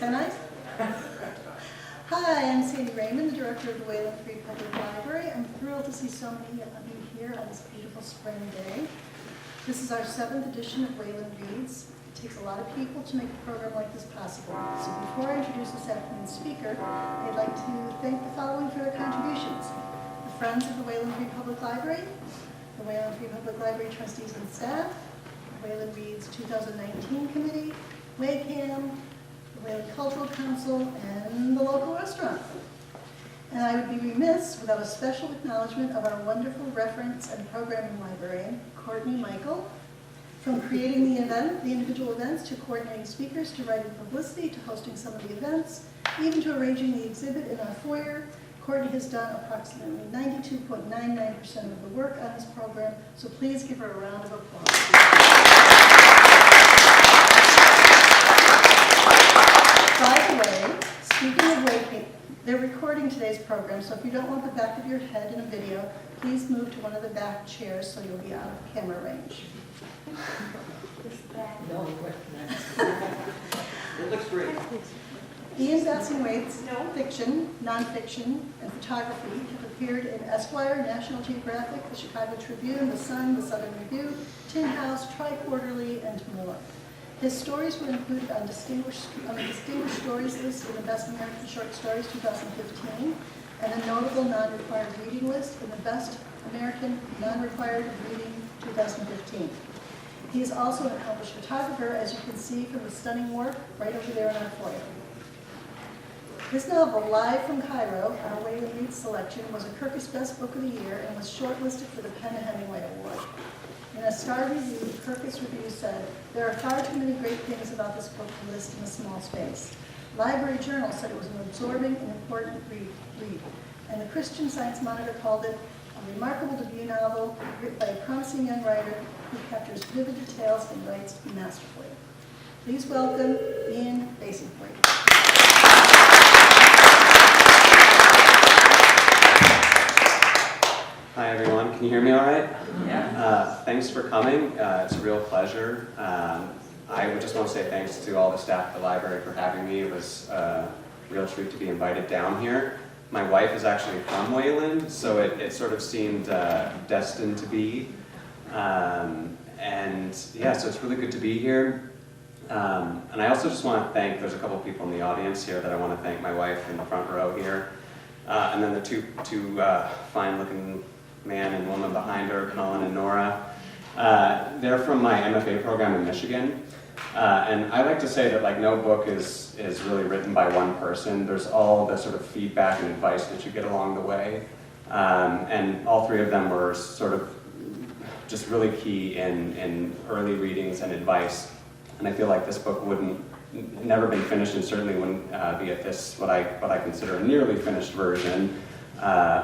Can I? Hi, I'm Sandy Raymond, the director of the Wayland Reads Public Library. I'm thrilled to see so many of you here on this beautiful spring day. This is our 7th edition of Wayland Reads. It takes a lot of people to make a program like this possible. So before I introduce this afternoon's speaker, I'd like to thank the following for their contributions. The Friends of the Wayland Reads Public Library, the Wayland Reads Public Library trustees and staff, the Wayland Reads 2019 committee, WayCam, the Wayland Cultural Council, and the local restaurant. And I would be remiss without a special acknowledgement of our wonderful reference and programming librarian, Courtney Michael. From creating the individual events, to coordinating speakers, to writing publicity, to hosting some of the events, even to arranging the exhibit in our foyer, Courtney has done approximately 92.99% of the work on this program, so please give her a round of applause. By the way, speaking of WayCam, they're recording today's program, so if you don't want the back of your head in a video, please move to one of the back chairs so you'll be out of camera range. No, it looks great. Ian Bassingthwaighte's fiction, nonfiction, and photography have appeared in Esquire, National Geographic, the Chicago Tribune, the Sun, the Southern Review, Tin House, TriQuarterly, and more. His stories were included on the Distinguished Stories list in the Best American Short Stories 2015, and a notable non-required reading list in the Best American Nonrequired Reading 2015. He is also an accomplished photographer, as you can see from the stunning work right over there in our foyer. This novel, Live from Cairo, our Wayland Reads selection, was a Kirkus Best Book of the Year and was shortlisted for the Penn Hemingway Award. In a star review, the Kirkus Review said, "There are far too many great things about this book to list in a small space." Library Journal said it was an absorbing and important read. And the Christian Science Monitor called it a remarkable debut novel written by a promising young writer who captures vivid details and writes masterfully. Please welcome Ian Bassingthwaighte. Hi everyone, can you hear me all right? Yeah. Thanks for coming. It's a real pleasure. I would just want to say thanks to all the staff at the library for having me. It was a real treat to be invited down here. My wife is actually from Wayland, so it sort of seemed destined to be. And yeah, so it's really good to be here. And I also just want to thank, there's a couple people in the audience here that I want to thank, my wife in the front row here. And then the two fine-looking man and woman behind her, Colin and Nora. They're from my MFA program in Michigan. And I like to say that like no book is really written by one person. There's all the sort of feedback and advice that you get along the way. And all three of them were sort of just really key in early readings and advice. And I feel like this book never been finished, and certainly wouldn't be at this, what I consider a nearly finished version,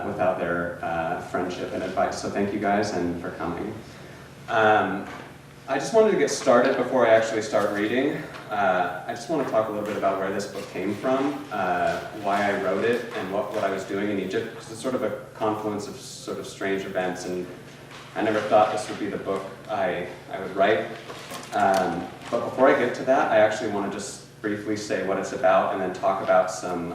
without their friendship and advice. So thank you guys and for coming. I just wanted to get started before I actually start reading. I just want to talk a little bit about where this book came from, why I wrote it, and what I was doing in Egypt, because it's sort of a confluence of sort of strange events, and I never thought this would be the book I would write. But before I get to that, I actually want to just briefly say what it's about and then talk about some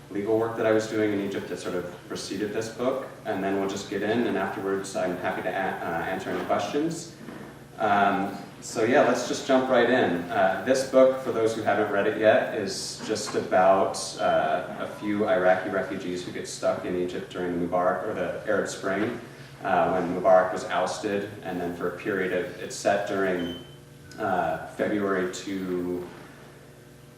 legal work that I was doing in Egypt that sort of preceded this book, and then we'll just get in, and afterwards I'm happy to answer any questions. So yeah, let's just jump right in. This book, for those who haven't read it yet, is just about a few Iraqi refugees who get stuck in Egypt during the Mubarak, or the Arab Spring, when Mubarak was ousted, and then for a period it's set during February to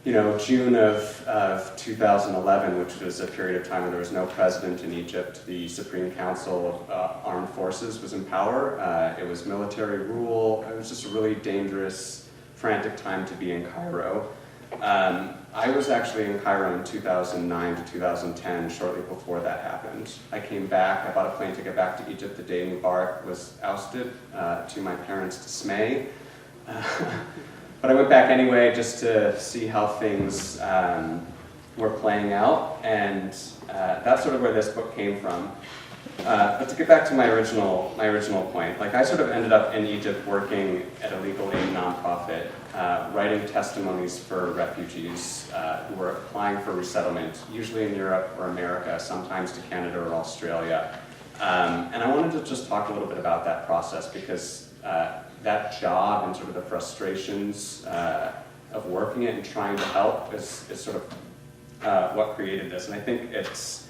June of 2011, which was a period of time when there was no president in Egypt. The Supreme Council of Armed Forces was in power. It was military rule. It was just a really dangerous, frantic time to be in Cairo. I was actually in Cairo in 2009 to 2010, shortly before that happened. I came back, I bought a plane ticket back to Egypt the day Mubarak was ousted, to my parents' dismay. But I went back anyway just to see how things were playing out, and that's sort of where this book came from. But to get back to my original point, like I sort of ended up in Egypt working at a legal aid nonprofit, writing testimonies for refugees who were applying for resettlement, usually in Europe or America, sometimes to Canada or Australia. And I wanted to just talk a little bit about that process because that job and sort of the frustrations of working it and trying to help is sort of what created this. And I think it's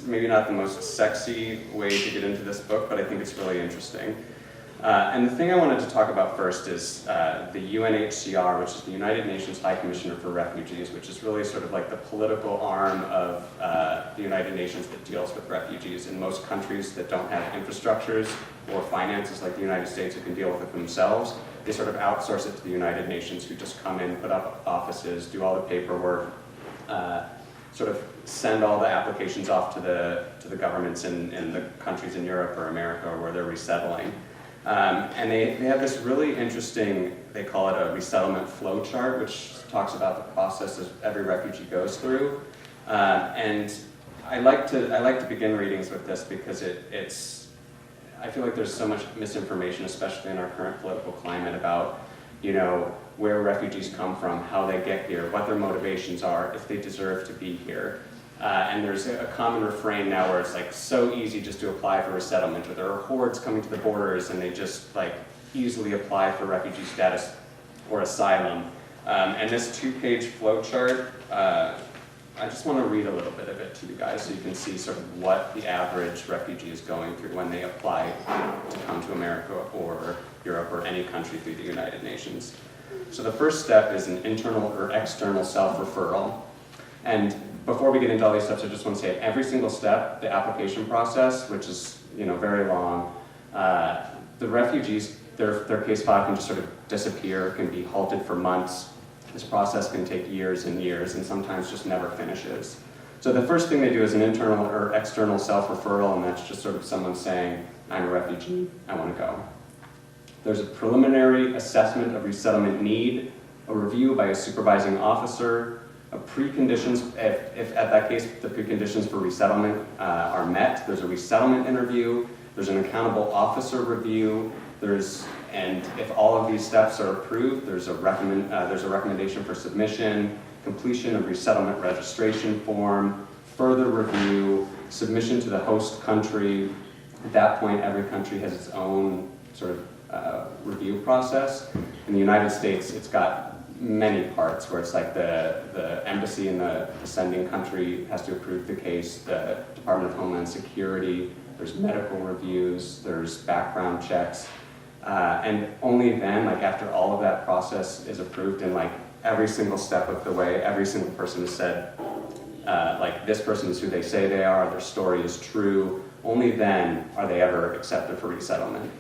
maybe not the most sexy way to get into this book, but I think it's really interesting. And the thing I wanted to talk about first is the UNHCR, which is the United Nations High Commissioner for Refugees, which is really sort of like the political arm of the United Nations that deals with refugees. In most countries that don't have infrastructures or finances like the United States who can deal with it themselves, they sort of outsource it to the United Nations, who just come in, put up offices, do all the paperwork, sort of send all the applications off to the governments in the countries in Europe or America where they're resettling. And they have this really interesting, they call it a resettlement flow chart, which talks about the process as every refugee goes through. And I like to begin readings with this because I feel like there's so much misinformation, especially in our current political climate, about, you know, where refugees come from, how they get here, what their motivations are, if they deserve to be here. And there's a common refrain now where it's like so easy just to apply for resettlement, or there are hordes coming to the borders and they just like easily apply for refugee status or asylum. And this 2-page flow chart, I just want to read a little bit of it to you guys so you can see sort of what the average refugee is going through when they apply to come to America or Europe or any country through the United Nations. So the first step is an internal or external self-referral. And before we get into all these steps, I just want to say at every single step, the application process, which is very long, the refugees, their case file can just sort of disappear, can be halted for months. This process can take years and years and sometimes just never finishes. So the first thing they do is an internal or external self-referral, and that's just sort of someone saying, I'm a refugee, I want to go. There's a preliminary assessment of resettlement need, a review by a supervising officer, a preconditions, if at that case the preconditions for resettlement are met, there's a resettlement interview, there's an accountable officer review, and if all of these steps are approved, there's a recommendation for submission, completion of resettlement registration form, further review, submission to the host country. At that point, every country has its own sort of review process. In the United States, it's got many parts where it's like the embassy in the sending country has to approve the case, the Department of Homeland Security, there's medical reviews, there's background checks, and only then, like after all of that process is approved and like every single step of the way, every single person has said, like this person is who they say they are, their story is true, only then are they ever accepted for resettlement.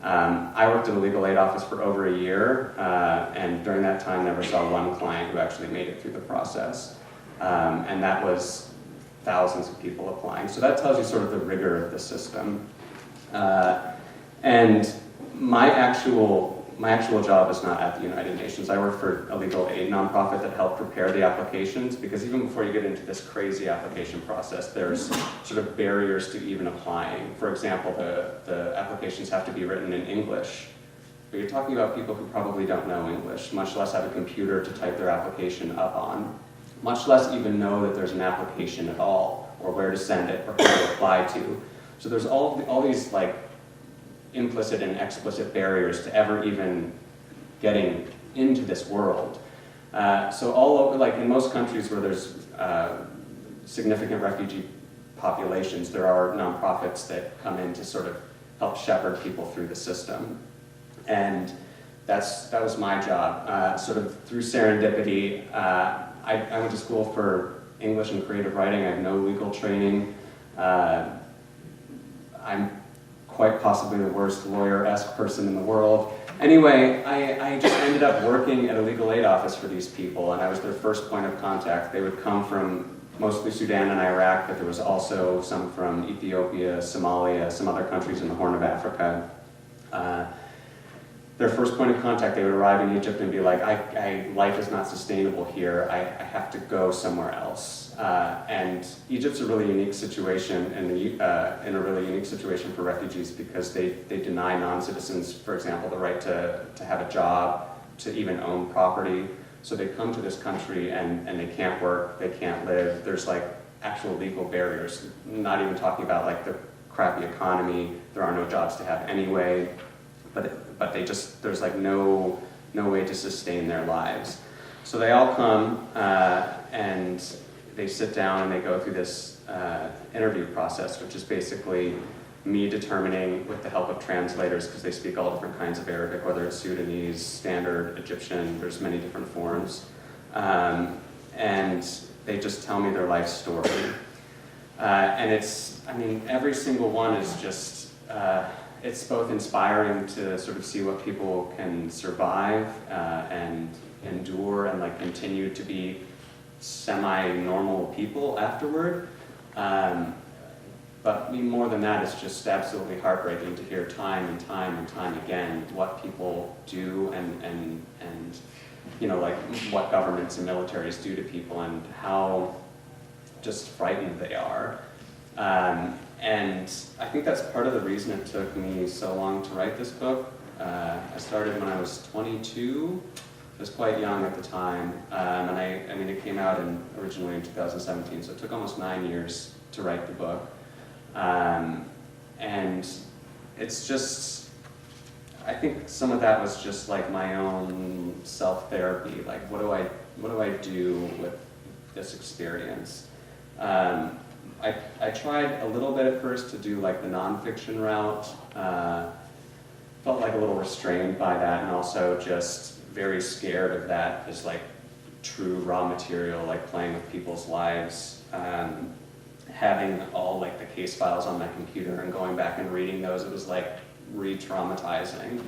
I worked at a legal aid office for over a year, and during that time never saw one client who actually made it through the process. And that was thousands of people applying. So that tells you sort of the rigor of the system. And my actual job is not at the United Nations. I work for a legal aid nonprofit that helped prepare the applications, because even before you get into this crazy application process, there's sort of barriers to even applying. For example, the applications have to be written in English. But you're talking about people who probably don't know English, much less have a computer to type their application up on, much less even know that there's an application at all, or where to send it, or who to apply to. So there's all these like implicit and explicit barriers to ever even getting into this world. So all over, like in most countries where there's significant refugee populations, there are nonprofits that come in to sort of help shepherd people through the system. And that was my job. Sort of through serendipity, I went to school for English and creative writing. I have no legal training. I'm quite possibly the worst lawyer-esque person in the world. Anyway, I just ended up working at a legal aid office for these people, and I was their first point of contact. They would come from mostly Sudan and Iraq, but there was also some from Ethiopia, Somalia, some other countries in the Horn of Africa. Their first point of contact, they would arrive in Egypt and be like, life is not sustainable here, I have to go somewhere else. And Egypt's a really unique situation, in a really unique situation for refugees because they deny non-citizens, for example, the right to have a job, to even own property. So they come to this country and they can't work, they can't live. There's like actual legal barriers, not even talking about like the crappy economy. There are no jobs to have anyway, but they just, there's like no way to sustain their lives. So they all come and they sit down and they go through this interview process, which is basically me determining, with the help of translators, because they speak all different kinds of Arabic, whether it's Sudanese, Standard, Egyptian, there's many different forms. And they just tell me their life story. And it's, I mean, every single one is just, it's both inspiring to sort of see what people can survive and endure and like continue to be semi-normal people afterward. But more than that, it's just absolutely heartbreaking to hear time and time and time again what people do and you know, like what governments and militaries do to people and how just frightened they are. And I think that's part of the reason it took me so long to write this book. I started when I was 22. I was quite young at the time, and I mean, it came out originally in 2017, so it took almost 9 years to write the book. And it's just, I think some of that was just like my own self-therapy, like what do I do with this experience? I tried a little bit at first to do like the nonfiction route, felt like a little restrained by that, and also just very scared of that as like true raw material, like playing with people's lives. Having all like the case files on my computer and going back and reading those, it was like re-traumatizing.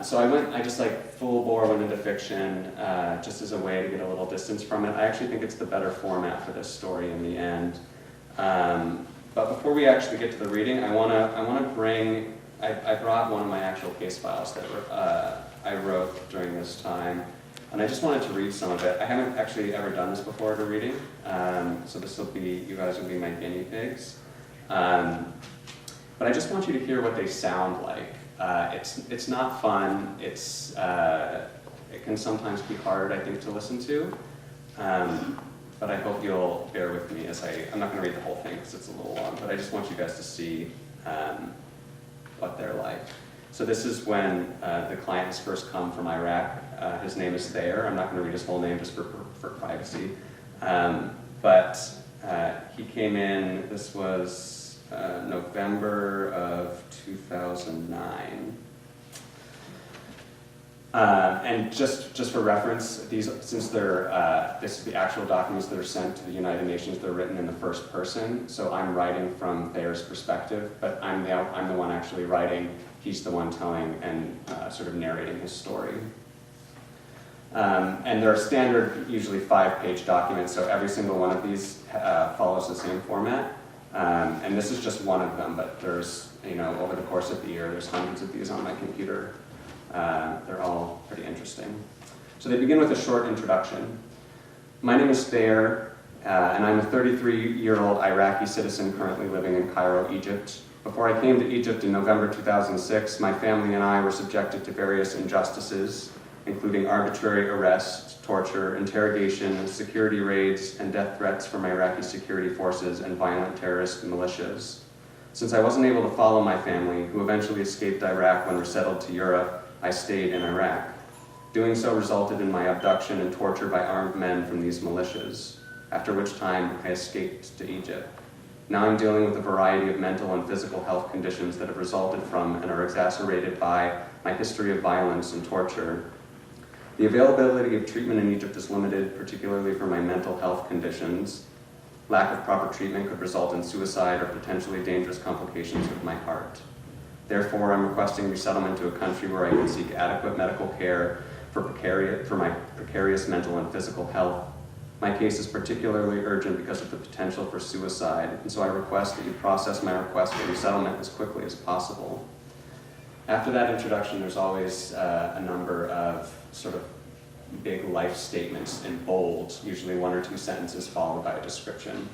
So I just like full bore went into fiction just as a way to get a little distance from it. I actually think it's the better format for this story in the end. But before we actually get to the reading, I brought one of my actual case files that I wrote during this time. And I just wanted to read some of it. I haven't actually ever done this before, the reading, so this will be, you guys will be my guinea pigs. But I just want you to hear what they sound like. It's not fun. It can sometimes be hard, I think, to listen to. But I hope you'll bear with me as I'm not going to read the whole thing because it's a little long, but I just want you guys to see what they're like. So this is when the client has first come from Iraq. His name is Thayer. I'm not going to read his whole name just for privacy. But he came in, this was November of 2009. And just for reference, since this is the actual documents that are sent to the United Nations, they're written in the first person. So I'm writing from Thayer's perspective, but I'm the one actually writing. He's the one telling and sort of narrating his story. And they're standard, usually 5-page documents, so every single one of these follows the same format. And this is just one of them, but there's, over the course of the year, there's hundreds of these on my computer. They're all pretty interesting. So they begin with a short introduction. My name is Thayer, and I'm a 33-year-old Iraqi citizen currently living in Cairo, Egypt. Before I came to Egypt in November 2006, my family and I were subjected to various injustices, including arbitrary arrest, torture, interrogation, security raids, and death threats from Iraqi security forces and violent terrorist militias. Since I wasn't able to follow my family, who eventually escaped Iraq when resettled to Europe, I stayed in Iraq. Doing so resulted in my abduction and torture by armed men from these militias, after which time I escaped to Egypt. Now I'm dealing with a variety of mental and physical health conditions that have resulted from and are exacerbated by my history of violence and torture. The availability of treatment in Egypt is limited, particularly for my mental health conditions. Lack of proper treatment could result in suicide or potentially dangerous complications with my heart. Therefore, I'm requesting resettlement to a country where I can seek adequate medical care for my precarious mental and physical health. My case is particularly urgent because of the potential for suicide, and so I request that you process my request for resettlement as quickly as possible. After that introduction, there's always a number of sort of big life statements in bold, usually 1 or 2 sentences followed by a description.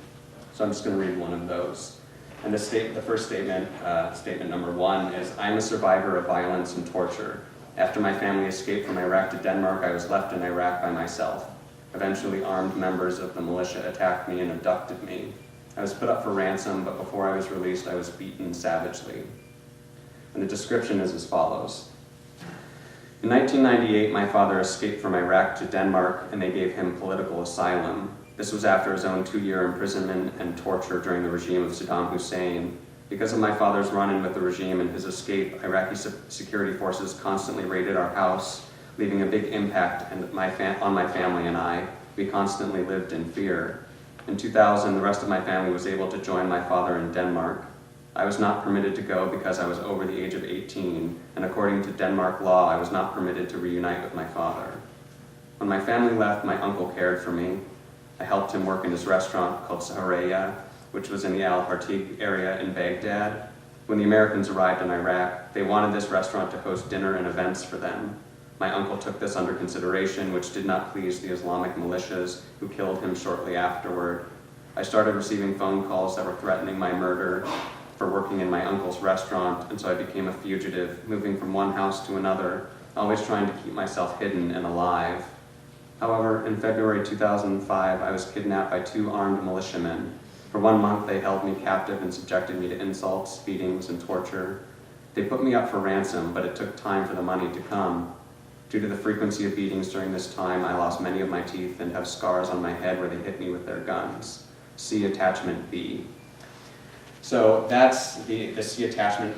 So I'm just going to read one of those. And the first statement, statement number 1, is, I'm a survivor of violence and torture. After my family escaped from Iraq to Denmark, I was left in Iraq by myself. Eventually, armed members of the militia attacked me and abducted me. I was put up for ransom, but before I was released, I was beaten savagely. And the description is as follows. In 1998, my father escaped from Iraq to Denmark, and they gave him political asylum. This was after his own 2-year imprisonment and torture during the regime of Saddam Hussein. Because of my father's run-in with the regime and his escape, Iraqi security forces constantly raided our house, leaving a big impact on my family and I. We constantly lived in fear. In 2000, the rest of my family was able to join my father in Denmark. I was not permitted to go because I was over the age of 18, and according to Denmark law, I was not permitted to reunite with my father. When my family left, my uncle cared for me. I helped him work in his restaurant called Sahareya, which was in the Al-Hartig area in Baghdad. When the Americans arrived in Iraq, they wanted this restaurant to host dinner and events for them. My uncle took this under consideration, which did not please the Islamic militias, who killed him shortly afterward. I started receiving phone calls that were threatening my murder for working in my uncle's restaurant, and so I became a fugitive, moving from one house to another, always trying to keep myself hidden and alive. However, in February 2005, I was kidnapped by 2 armed militiamen. For 1 month, they held me captive and subjected me to insults, beatings, and torture. They put me up for ransom, but it took time for the money to come. Due to the frequency of beatings during this time, I lost many of my teeth and have scars on my head where they hit me with their guns. See attachment B. So that's the C attachment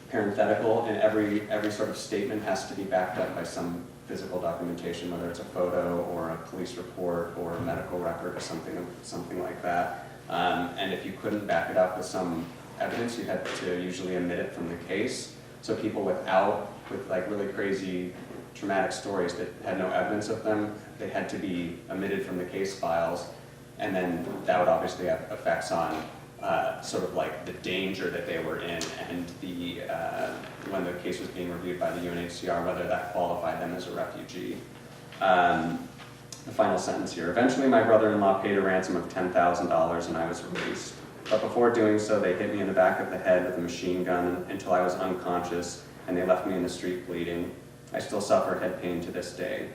parenthetical, and every sort of statement has to be backed up by some physical documentation, whether it's a photo or a police report or a medical record or something like that. And if you couldn't back it up with some evidence, you had to usually omit it from the case. So people with like really crazy traumatic stories that had no evidence of them, they had to be omitted from the case files, and then that would obviously have effects on sort of like the danger that they were in, and the when the case was being reviewed by the UNHCR, whether that qualified them as a refugee. The final sentence here. Eventually, my brother-in-law paid a ransom of $10,000 and I was released. But before doing so, they hit me in the back of the head with a machine gun until I was unconscious, and they left me in the street bleeding. I still suffer head pain to this day.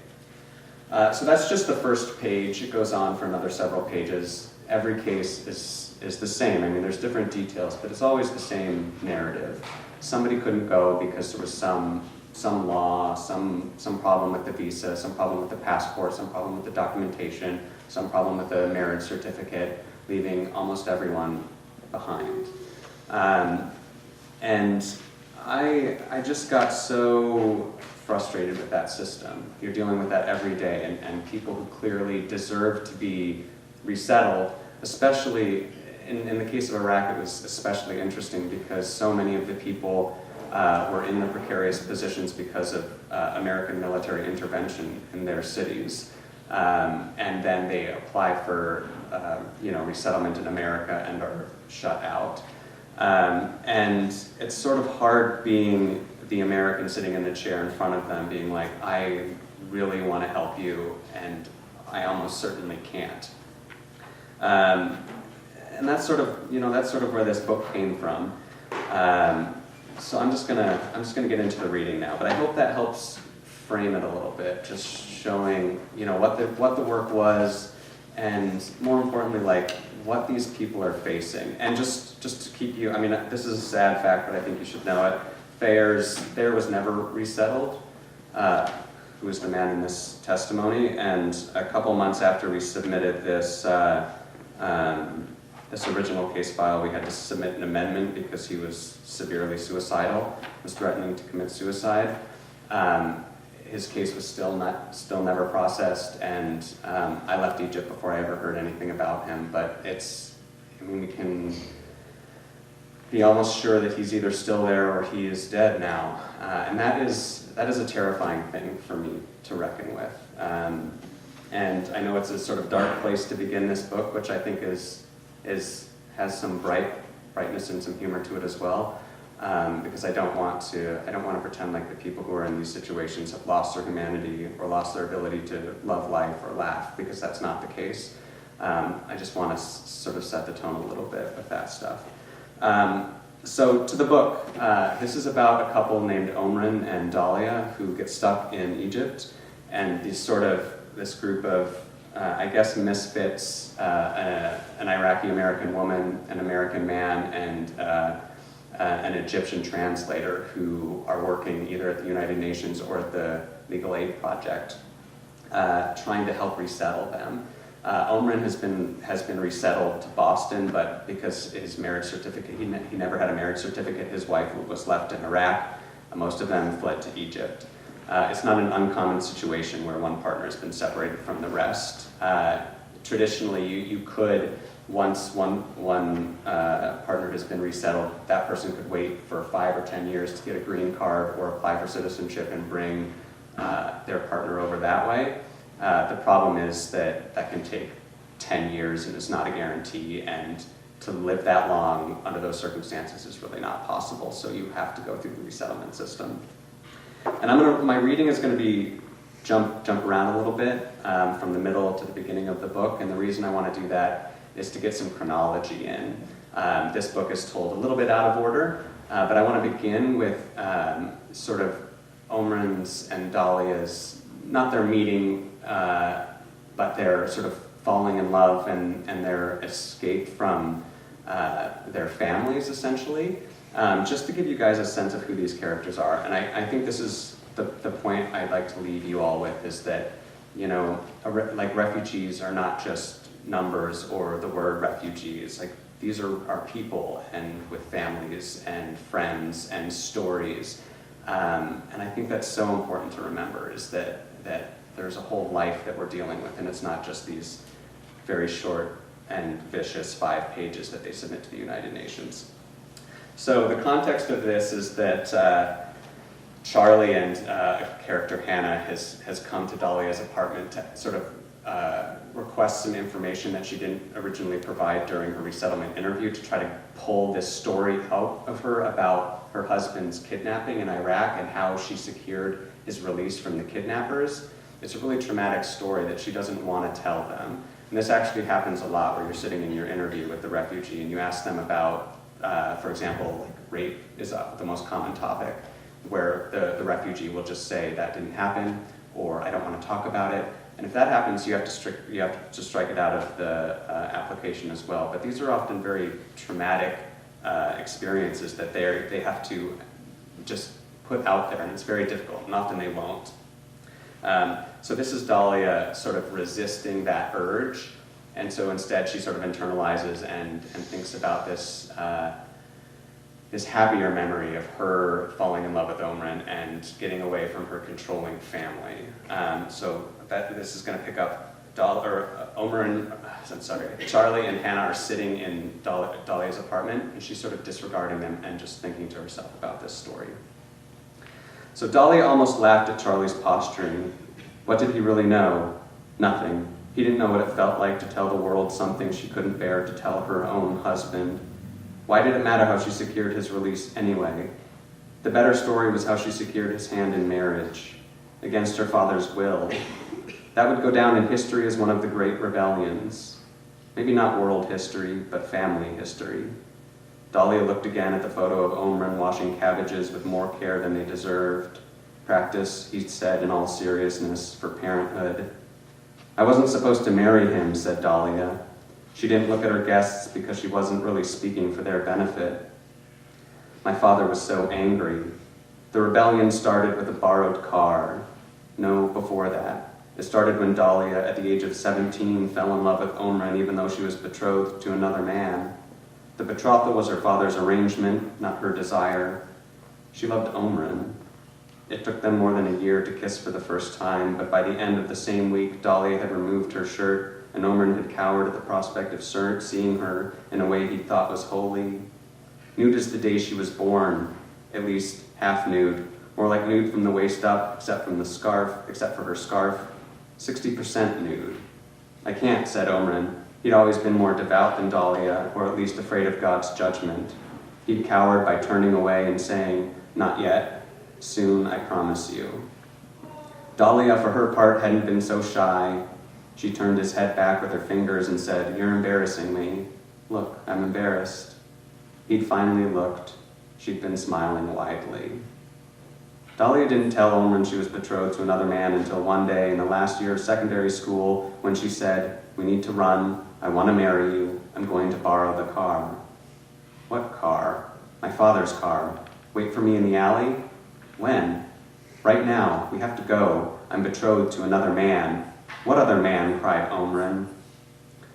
So that's just the first page. It goes on for another several pages. Every case is the same. I mean, there's different details, but it's always the same narrative. Somebody couldn't go because there was some law, some problem with the visa, some problem with the passport, some problem with the documentation, some problem with the marriage certificate, leaving almost everyone behind. And I just got so frustrated with that system. You're dealing with that every day, and people who clearly deserve to be resettled, especially in the case of Iraq, it was especially interesting because so many of the people were in the precarious positions because of American military intervention in their cities. And then they apply for resettlement in America and are shut out. And it's sort of hard being the American sitting in the chair in front of them being like, I really want to help you, and I almost certainly can't. And that's sort of where this book came from. So I'm just gonna get into the reading now, but I hope that helps frame it a little bit, just showing what the work was, and more importantly, like what these people are facing. And just to keep you, I mean, this is a sad fact, but I think you should know it. Thayer was never resettled, who was the man in this testimony, and a couple months after we submitted this original case file, we had to submit an amendment because he was severely suicidal, was threatening to commit suicide. His case was still never processed, and I left Egypt before I ever heard anything about him. But we can be almost sure that he's either still there or he is dead now, and that is a terrifying thing for me to reckon with. And I know it's a sort of dark place to begin this book, which I think has some brightness and some humor to it as well. because I don't want to pretend like the people who are in these situations have lost their humanity or lost their ability to love life or laugh, because that's not the case. I just want to sort of set the tone a little bit with that stuff. So to the book, this is about a couple named Omran and Dahlia who get stuck in Egypt, and this group of, I guess, misfits, an Iraqi-American woman, an American man, and an Egyptian translator who are working either at the United Nations or at the Legal Aid Project, trying to help resettle them. Omran has been resettled to Boston, but because his marriage certificate, he never had a marriage certificate, his wife was left in Iraq. Most of them fled to Egypt. It's not an uncommon situation where one partner has been separated from the rest. Traditionally, you could, once one partner has been resettled, that person could wait for 5 or 10 years to get a green card or apply for citizenship and bring their partner over that way. The problem is that can take 10 years and is not a guarantee, and to live that long under those circumstances is really not possible, so you have to go through the resettlement system. And my reading is going to be jump around a little bit from the middle to the beginning of the book, and the reason I want to do that is to get some chronology in. This book is told a little bit out of order, but I want to begin with sort of Omran's and Dahlia's, not their meeting, but their sort of falling in love and their escape from their families, essentially. Just to give you guys a sense of who these characters are. And I think this is the point I'd like to leave you all with, is that, like, refugees are not just numbers or the word refugees. Like, these are people, and with families and friends and stories. And I think that's so important to remember, is that there's a whole life that we're dealing with, and it's not just these very short and vicious 5 pages that they submit to the United Nations. So the context of this is that Charlie and character Hannah has come to Dahlia's apartment to sort of request some information that she didn't originally provide during her resettlement interview, to try to pull this story out of her about her husband's kidnapping in Iraq and how she secured his release from the kidnappers. It's a really traumatic story that she doesn't want to tell them. And this actually happens a lot, where you're sitting in your interview with the refugee and you ask them about, for example, like, rape is the most common topic, where the refugee will just say that didn't happen, or I don't want to talk about it. And if that happens, you have to strike it out of the application as well. But these are often very traumatic experiences that they have to just put out there, and it's very difficult, and often they won't. So this is Dahlia sort of resisting that urge, and so instead she sort of internalizes and thinks about this happier memory of her falling in love with Omran and getting away from her controlling family. So this is going to pick up Charlie and Hannah are sitting in Dahlia's apartment, and she's sort of disregarding them and just thinking to herself about this story. So Dahlia almost laughed at Charlie's posturing. What did he really know? Nothing. He didn't know what it felt like to tell the world something she couldn't bear to tell her own husband. Why did it matter how she secured his release anyway? The better story was how she secured his hand in marriage, against her father's will. That would go down in history as one of the great rebellions. Maybe not world history, but family history. Dahlia looked again at the photo of Omran washing cabbages with more care than they deserved. Practice, he said in all seriousness, for parenthood. I wasn't supposed to marry him, said Dahlia. She didn't look at her guests because she wasn't really speaking for their benefit. My father was so angry. The rebellion started with a borrowed car. No, before that. It started when Dahlia, at the age of 17, fell in love with Omran even though she was betrothed to another man. The betrothal was her father's arrangement, not her desire. She loved Omran. It took them more than a year to kiss for the first time, but by the end of the same week, Dahlia had removed her shirt, and Omran had cowered at the prospect of seeing her in a way he thought was holy. Nude as the day she was born, at least half nude, more like nude from the waist up, except for her scarf, 60% nude. I can't, said Omran. He'd always been more devout than Dahlia, or at least afraid of God's judgment. He'd cowered by turning away and saying, "Not yet. Soon, I promise you." Dahlia, for her part, hadn't been so shy. She turned his head back with her fingers and said, "You're embarrassing me. Look, I'm embarrassed." He'd finally looked. She'd been smiling widely. Dahlia didn't tell Omran she was betrothed to another man until one day in the last year of secondary school when she said, "We need to run. I want to marry you. I'm going to borrow the car." "What car?" "My father's car. Wait for me in the alley?" "When?" "Right now. We have to go. I'm betrothed to another man." "What other man?" cried Omran.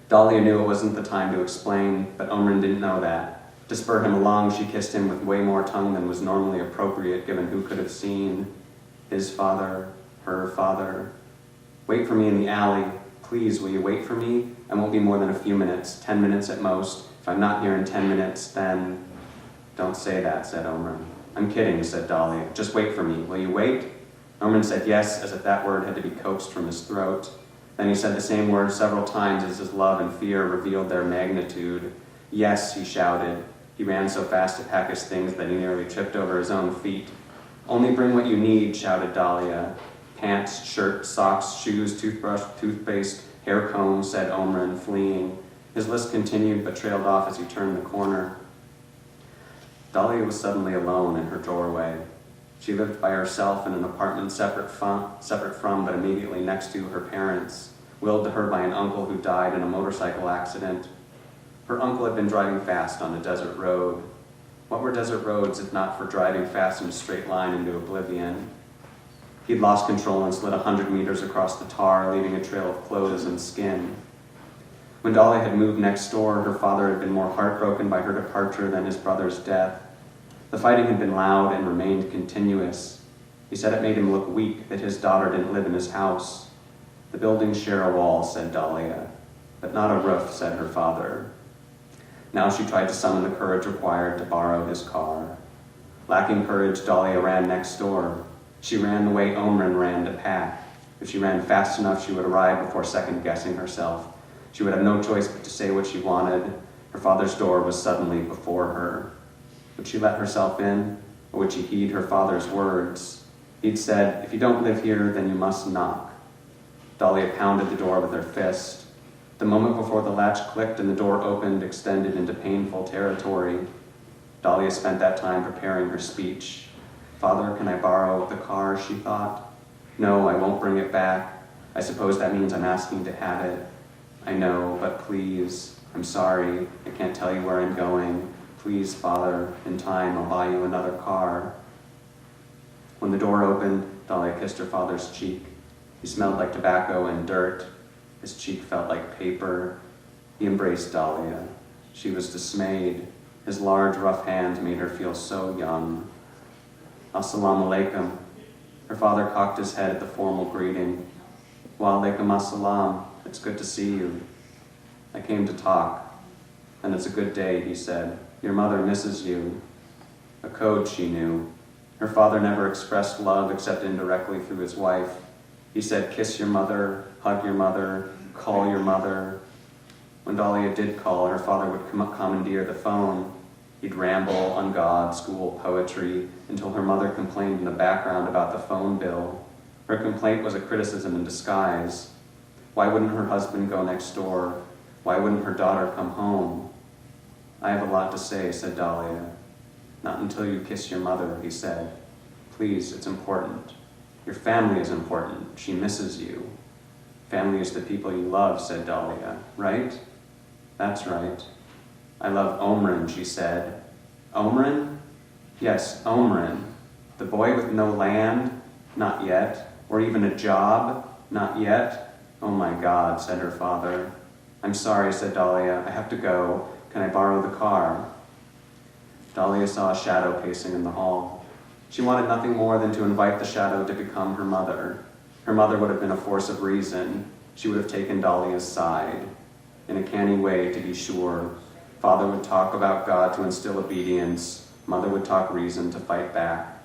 Dahlia knew it wasn't the time to explain, but Omran didn't know that. To spur him along, she kissed him with way more tongue than was normally appropriate, given who could have seen his father, her father. "Wait for me in the alley. Please, will you wait for me? I won't be more than a few minutes, 10 minutes at most. If I'm not here in 10 minutes, then..." "Don't say that," said Omran. "I'm kidding," said Dahlia. "Just wait for me. Will you wait?" Omran said yes, as if that word had to be coaxed from his throat. Then he said the same word several times as his love and fear revealed their magnitude. "Yes," he shouted. He ran so fast to pack his things that he nearly tripped over his own feet. "Only bring what you need," shouted Dahlia. "Pants, shirt, socks, shoes, toothbrush, toothpaste, hair comb," said Omran, fleeing. His list continued but trailed off as he turned the corner. Dahlia was suddenly alone in her doorway. She lived by herself in an apartment separate from but immediately next to her parents, willed to her by an uncle who died in a motorcycle accident. Her uncle had been driving fast on a desert road. What were desert roads if not for driving fast in a straight line into oblivion? He'd lost control and slid 100 meters across the tar, leaving a trail of clothes and skin. When Dahlia had moved next door, her father had been more heartbroken by her departure than his brother's death. The fighting had been loud and remained continuous. He said it made him look weak that his daughter didn't live in his house. "The buildings share a wall," said Dahlia. "But not a roof," said her father. Now she tried to summon the courage required to borrow his car. Lacking courage, Dahlia ran next door. She ran the way Omran ran to pack. If she ran fast enough, she would arrive before second-guessing herself. She would have no choice but to say what she wanted. Her father's door was suddenly before her. Would she let herself in, or would she heed her father's words? He'd said, "If you don't live here, then you must knock." Dahlia pounded the door with her fist. The moment before the latch clicked and the door opened extended into painful territory. Dahlia spent that time preparing her speech. "Father, can I borrow the car?" she thought. "No, I won't bring it back. I suppose that means I'm asking to have it. I know, but please, I'm sorry. I can't tell you where I'm going. Please, Father, in time I'll buy you another car." When the door opened, Dahlia kissed her father's cheek. He smelled like tobacco and dirt. His cheek felt like paper. He embraced Dahlia. She was dismayed. His large, rough hand made her feel so young. "Assalamu alaikum." Her father cocked his head at the formal greeting. "Wa alaikum assalam. It's good to see you." "I came to talk." "And it's a good day," he said. "Your mother misses you." A code she knew. Her father never expressed love except indirectly through his wife. He said, "Kiss your mother, hug your mother, call your mother." When Dahlia did call, her father would commandeer the phone. He'd ramble on God, school, poetry, until her mother complained in the background about the phone bill. Her complaint was a criticism in disguise. Why wouldn't her husband go next door? Why wouldn't her daughter come home? "I have a lot to say," said Dahlia. "Not until you kiss your mother," he said. "Please, it's important. Your family is important. She misses you." "Family is the people you love," said Dahlia. "Right?" "That's right." "I love Omran," she said. "Omran?" "Yes, Omran. The boy with no land? Not yet. Or even a job? Not yet. Oh my God," said her father. "I'm sorry," said Dahlia. "I have to go. Can I borrow the car?" Dahlia saw a shadow pacing in the hall. She wanted nothing more than to invite the shadow to become her mother. Her mother would have been a force of reason. She would have taken Dahlia's side. In a canny way, to be sure. Father would talk about God to instill obedience. Mother would talk reason to fight back.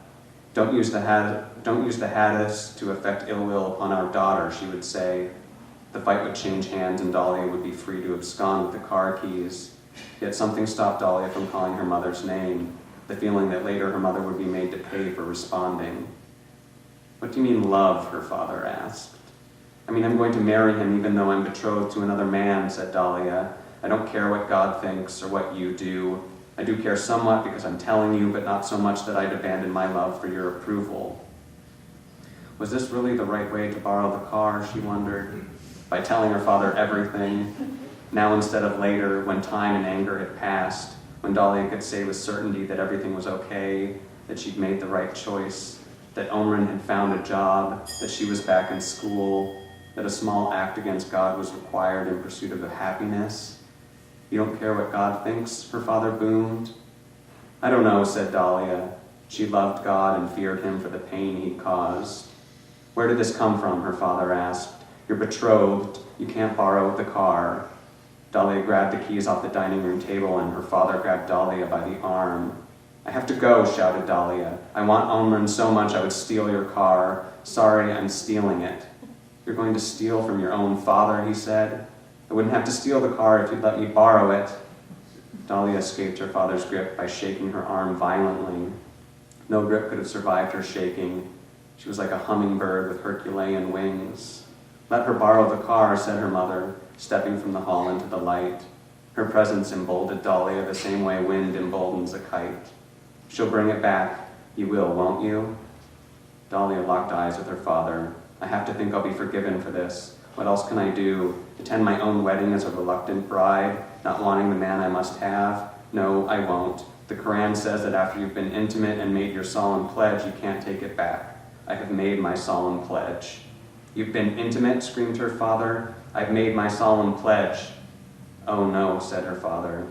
Don't use the hadiths to affect ill will upon our daughter," she would say. The fight would change hands and Dahlia would be free to abscond with the car keys. Yet something stopped Dahlia from calling her mother's name, the feeling that later her mother would be made to pay for responding. "What do you mean love?" her father asked. "I mean, I'm going to marry him even though I'm betrothed to another man," said Dahlia. "I don't care what God thinks or what you do. I do care somewhat because I'm telling you, but not so much that I'd abandon my love for your approval." Was this really the right way to borrow the car, she wondered, by telling her father everything, now instead of later, when time and anger had passed, when Dahlia could say with certainty that everything was okay, that she'd made the right choice, that Omran had found a job, that she was back in school, that a small act against God was required in pursuit of happiness. "You don't care what God thinks?" her father boomed. "I don't know," said Dahlia. She loved God and feared him for the pain he'd caused. "Where did this come from?" her father asked. "You're betrothed. You can't borrow the car." Dahlia grabbed the keys off the dining room table and her father grabbed Dahlia by the arm. "I have to go," shouted Dahlia. "I want Omran so much I would steal your car. Sorry, I'm stealing it." "You're going to steal from your own father," he said. "I wouldn't have to steal the car if you'd let me borrow it." Dahlia escaped her father's grip by shaking her arm violently. No grip could have survived her shaking. She was like a hummingbird with Herculean wings. "Let her borrow the car," said her mother, stepping from the hall into the light. Her presence emboldened Dahlia the same way wind emboldens a kite. "She'll bring it back. You will, won't you?" Dahlia locked eyes with her father. "I have to think I'll be forgiven for this. What else can I do? Attend my own wedding as a reluctant bride, not wanting the man I must have? No, I won't. The Quran says that after you've been intimate and made your solemn pledge, you can't take it back. I have made my solemn pledge." "You've been intimate?" screamed her father. "I've made my solemn pledge." "Oh no," said her father.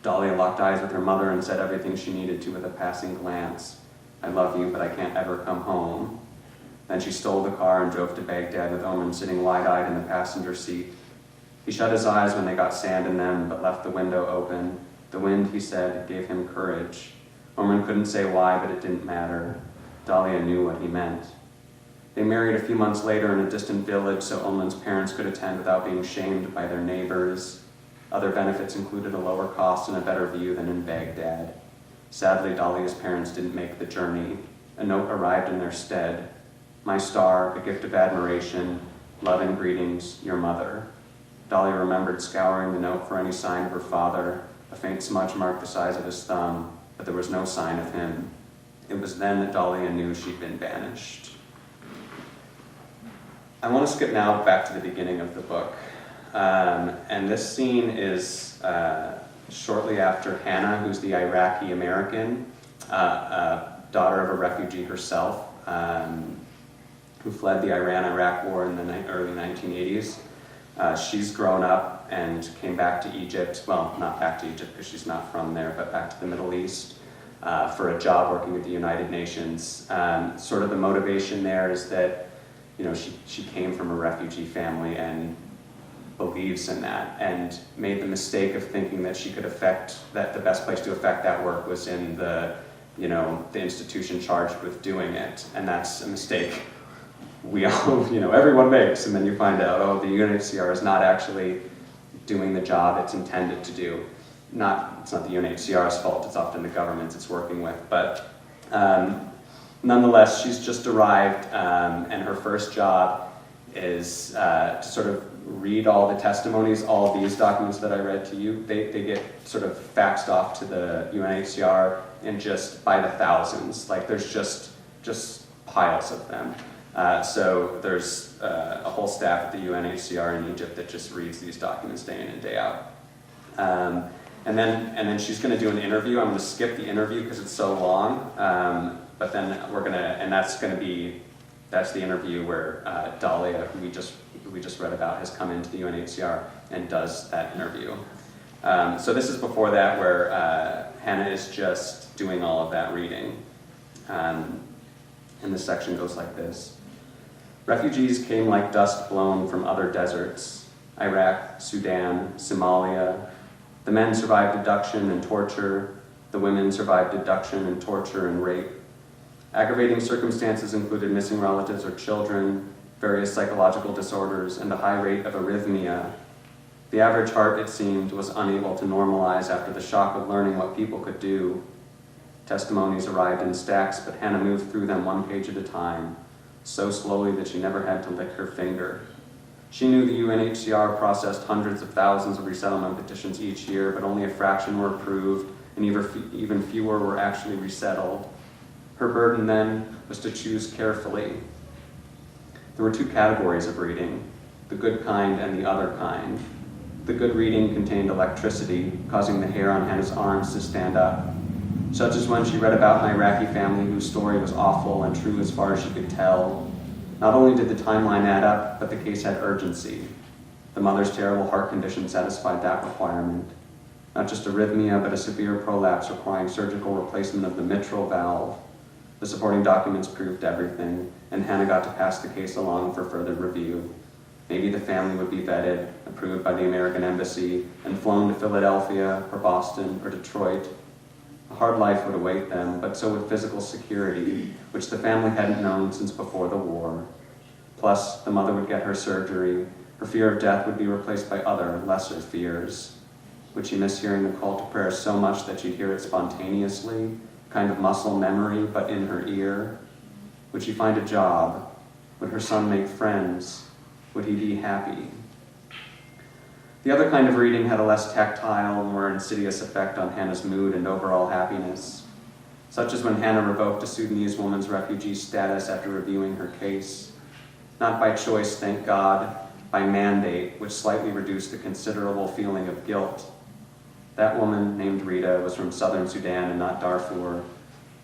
Dahlia locked eyes with her mother and said everything she needed to with a passing glance. "I love you, but I can't ever come home." Then she stole the car and drove to Baghdad with Omran sitting wide-eyed in the passenger seat. He shut his eyes when they got sand in them, but left the window open. The wind, he said, gave him courage. Omran couldn't say why, but it didn't matter. Dahlia knew what he meant. They married a few months later in a distant village so Omran's parents could attend without being shamed by their neighbors. Other benefits included a lower cost and a better view than in Baghdad. Sadly, Dahlia's parents didn't make the journey. A note arrived in their stead. "My star, a gift of admiration, love and greetings, your mother." Dahlia remembered scouring the note for any sign of her father. A faint smudge marked the size of his thumb, but there was no sign of him. It was then that Dahlia knew she'd been banished. I want to skip now back to the beginning of the book. And this scene is shortly after Hannah, who's the Iraqi-American, daughter of a refugee herself, who fled the Iran-Iraq War in the early 1980s. She's grown up and came back to Egypt, well, not back to Egypt because she's not from there, but back to the Middle East for a job working at the United Nations. Sort of the motivation there is that, you know, she came from a refugee family and believes in that, and made the mistake of thinking that she could affect, that the best place to affect that work was in the institution charged with doing it, and that's a mistake we all, everyone makes, and then you find out, oh, the UNHCR is not actually doing the job it's intended to do. It's not the UNHCR's fault, it's often the governments it's working with, but nonetheless, she's just arrived, and her first job is to sort of read all the testimonies, all of these documents that I read to you. They get sort of faxed off to the UNHCR and just by the thousands. Like there's just piles of them. So there's a whole staff at the UNHCR in Egypt that just reads these documents day in and day out. And then she's going to do an interview. I'm going to skip the interview because it's so long. But then that's the interview where Dahlia, who we just read about, has come into the UNHCR and does that interview. So this is before that, where Hannah is just doing all of that reading. And this section goes like this. Refugees came like dust blown from other deserts, Iraq, Sudan, Somalia. The men survived abduction and torture. The women survived abduction and torture and rape. Aggravating circumstances included missing relatives or children, various psychological disorders, and a high rate of arrhythmia. The average heart, it seemed, was unable to normalize after the shock of learning what people could do. Testimonies arrived in stacks, but Hannah moved through them one page at a time, so slowly that she never had to lick her finger. She knew the UNHCR processed hundreds of thousands of resettlement petitions each year, but only a fraction were approved, and even fewer were actually resettled. Her burden then was to choose carefully. There were two categories of reading, the good kind and the other kind. The good reading contained electricity, causing the hair on Hannah's arms to stand up, such as when she read about an Iraqi family whose story was awful and true as far as she could tell. Not only did the timeline add up, but the case had urgency. The mother's terrible heart condition satisfied that requirement. Not just arrhythmia, but a severe prolapse requiring surgical replacement of the mitral valve. The supporting documents proved everything, and Hannah got to pass the case along for further review. Maybe the family would be vetted, approved by the American Embassy, and flown to Philadelphia, or Boston, or Detroit. A hard life would await them, but so would physical security, which the family hadn't known since before the war. Plus, the mother would get her surgery. Her fear of death would be replaced by other, lesser fears. Would she miss hearing the call to prayer so much that she'd hear it spontaneously, kind of muscle memory, but in her ear? Would she find a job? Would her son make friends? Would he be happy? The other kind of reading had a less tactile and more insidious effect on Hannah's mood and overall happiness, such as when Hannah revoked a Sudanese woman's refugee status after reviewing her case. Not by choice, thank God, by mandate, which slightly reduced the considerable feeling of guilt. That woman, named Rita, was from southern Sudan and not Darfur.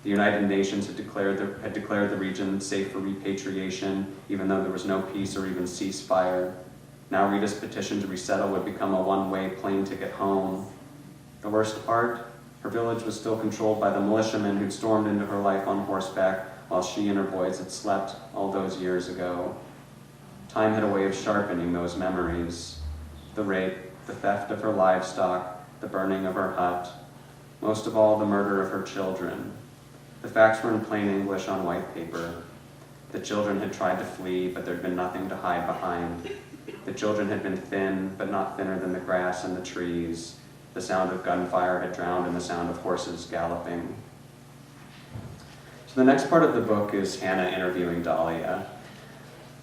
The United Nations had declared the region safe for repatriation, even though there was no peace or even ceasefire. Now Rita's petition to resettle would become a one-way plane ticket home. The worst part? Her village was still controlled by the militiamen who'd stormed into her life on horseback while she and her boys had slept all those years ago. Time had a way of sharpening those memories. The rape, the theft of her livestock, the burning of her hut, most of all the murder of her children. The facts were in plain English on white paper. The children had tried to flee, but there'd been nothing to hide behind. The children had been thin, but not thinner than the grass and the trees. The sound of gunfire had drowned in the sound of horses galloping. So the next part of the book is Hannah interviewing Dahlia.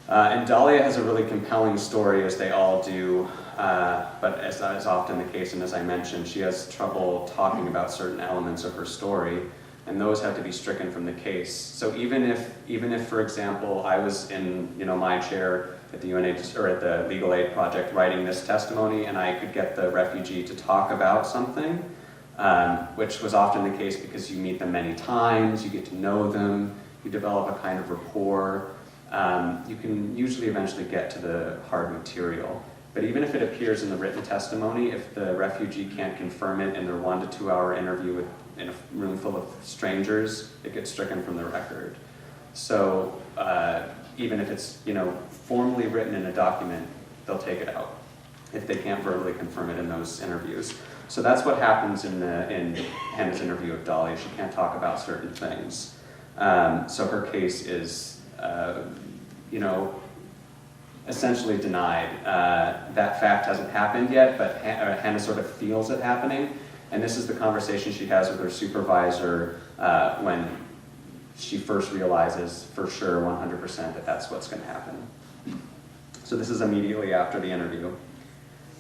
And Dahlia has a really compelling story, as they all do, but as is often the case, and as I mentioned, she has trouble talking about certain elements of her story, and those have to be stricken from the case. So even if, for example, I was in my chair at the UNH or at the Legal Aid Project writing this testimony, and I could get the refugee to talk about something, which was often the case because you meet them many times, you get to know them, you develop a kind of rapport. You can usually eventually get to the hard material. But even if it appears in the written testimony, if the refugee can't confirm it in their 1 to 2 hour interview in a room full of strangers, it gets stricken from the record. So even if it's formally written in a document, they'll take it out if they can't verbally confirm it in those interviews. So that's what happens in Hannah's interview with Dahlia. She can't talk about certain things. So her case is essentially denied. That fact hasn't happened yet, but Hannah sort of feels it happening. And this is the conversation she has with her supervisor when she first realizes for sure 100% that that's what's going to happen. So this is immediately after the interview.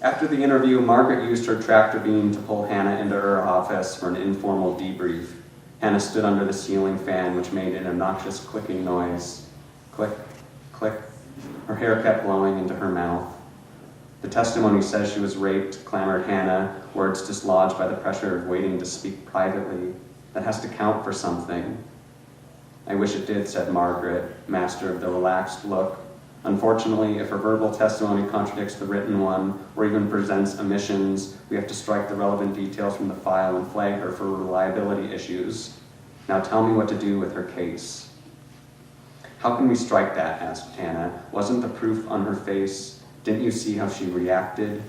After the interview, Margaret used her tractor beam to pull Hannah into her office for an informal debrief. Hannah stood under the ceiling fan, which made an obnoxious clicking noise. Click, click. Her hair kept blowing into her mouth. The testimony says she was raped, clamored Hannah, words dislodged by the pressure of waiting to speak privately. That has to count for something. I wish it did, said Margaret, master of the relaxed look. Unfortunately, if her verbal testimony contradicts the written one, or even presents omissions, we have to strike the relevant details from the file and flag her for reliability issues. Now tell me what to do with her case. How can we strike that? Asked Hannah. Wasn't the proof on her face? Didn't you see how she reacted?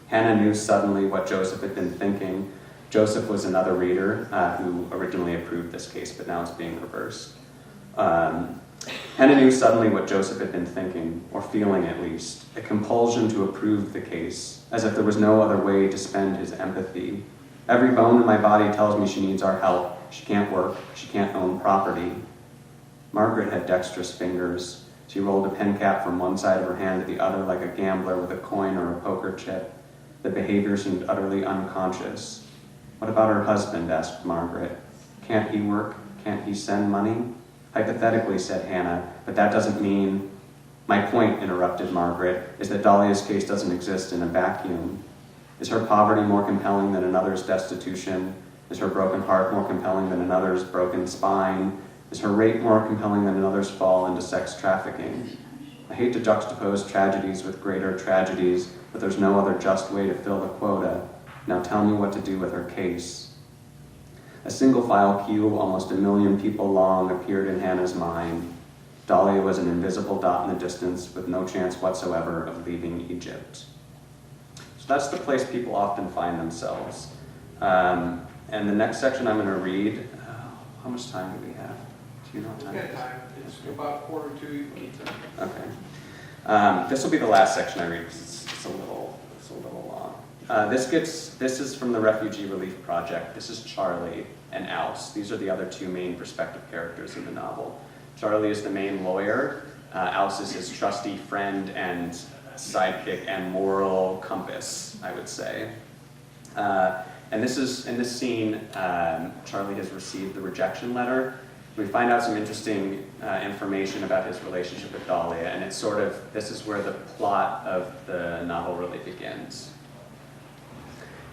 Hannah knew suddenly what Joseph had been thinking. Joseph was another reader who originally approved this case, but now it's being reversed. Hannah knew suddenly what Joseph had been thinking, or feeling at least, a compulsion to approve the case, as if there was no other way to spend his empathy. Every bone in my body tells me she needs our help. She can't work. She can't own property. Margaret had dexterous fingers. She rolled a pen cap from one side of her hand to the other like a gambler with a coin or a poker chip. The behavior seemed utterly unconscious. What about her husband? Asked Margaret. Can't he work? Can't he send money? Hypothetically, said Hannah, but that doesn't mean... My point, interrupted Margaret, is that Dahlia's case doesn't exist in a vacuum. Is her poverty more compelling than another's destitution? Is her broken heart more compelling than another's broken spine? Is her rape more compelling than another's fall into sex trafficking? I hate to juxtapose tragedies with greater tragedies, but there's no other just way to fill the quota. Now tell me what to do with her case. A single-file queue, almost 1 million people long, appeared in Hannah's mind. Dahlia was an invisible dot in the distance with no chance whatsoever of leaving Egypt. So that's the place people often find themselves. And the next section I'm going to read, how much time do we have? Do you know what time it is? Time. It's about 1:45. You can eat them. Okay. This will be the last section I read because it's a little long. This is from the Refugee Relief Project. This is Charlie and Alce. These are the other two main perspective characters in the novel. Charlie is the main lawyer. Alce is his trusty friend and sidekick and moral compass, I would say. And in this scene, Charlie has received the rejection letter. We find out some interesting information about his relationship with Dahlia, and this is where the plot of the novel really begins.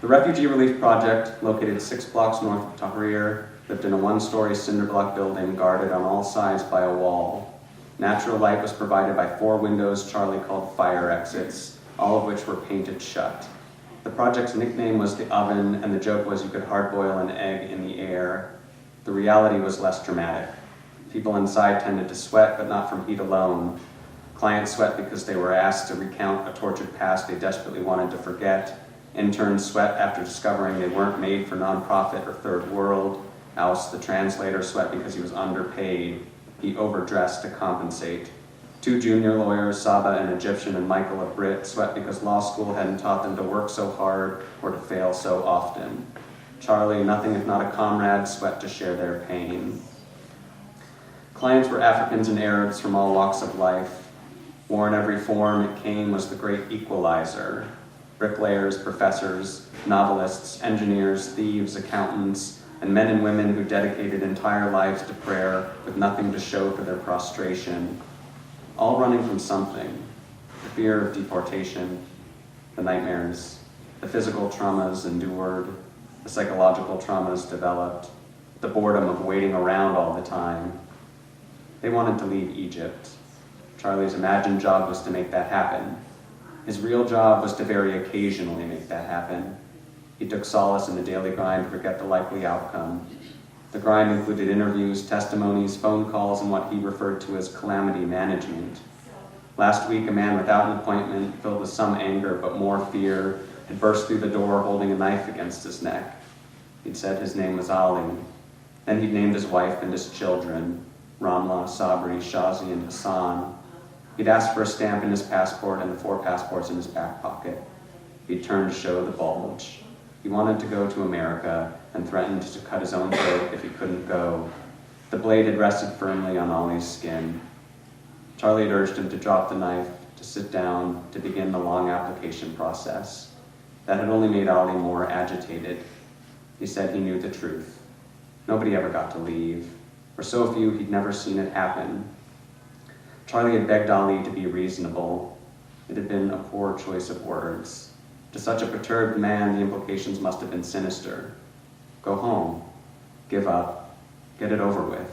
The Refugee Relief Project, located 6 blocks north of Tahrir, lived in a 1-story cinder block building guarded on all sides by a wall. Natural light was provided by 4 windows Charlie called fire exits, all of which were painted shut. The project's nickname was the oven, and the joke was you could hard-boil an egg in the air. The reality was less dramatic. People inside tended to sweat, but not from heat alone. Clients sweat because they were asked to recount a tortured past they desperately wanted to forget. Interns sweat after discovering they weren't made for nonprofit or third world. Alce, the translator, sweat because he was underpaid. He overdressed to compensate. 2 junior lawyers, Saba, an Egyptian, and Michael, a Brit, sweat because law school hadn't taught them to work so hard or to fail so often. Charlie, nothing if not a comrade, sweat to share their pain. Clients were Africans and Arabs from all walks of life. War in every form it came was the great equalizer. Bricklayers, professors, novelists, engineers, thieves, accountants, and men and women who dedicated entire lives to prayer with nothing to show for their prostration. All running from something: the fear of deportation, the nightmares, the physical traumas endured, the psychological traumas developed, the boredom of waiting around all the time. They wanted to leave Egypt. Charlie's imagined job was to make that happen. His real job was to very occasionally make that happen. He took solace in the daily grind to forget the likely outcome. The grind included interviews, testimonies, phone calls, and what he referred to as calamity management. Last week, a man without an appointment, filled with some anger but more fear, had burst through the door holding a knife against his neck. He'd said his name was Ali. Then he'd named his wife and his children, Ramla, Sabri, Shazi, and Hassan. He'd asked for a stamp in his passport and the 4 passports in his back pocket. He'd turned to show the bulge. He wanted to go to America and threatened to cut his own throat if he couldn't go. The blade had rested firmly on Ali's skin. Charlie had urged him to drop the knife, to sit down, to begin the long application process. That had only made Ali more agitated. He said he knew the truth. Nobody ever got to leave. For so few, he'd never seen it happen. Charlie had begged Ali to be reasonable. It had been a poor choice of words. To such a perturbed man, the implications must have been sinister. Go home. Give up. Get it over with.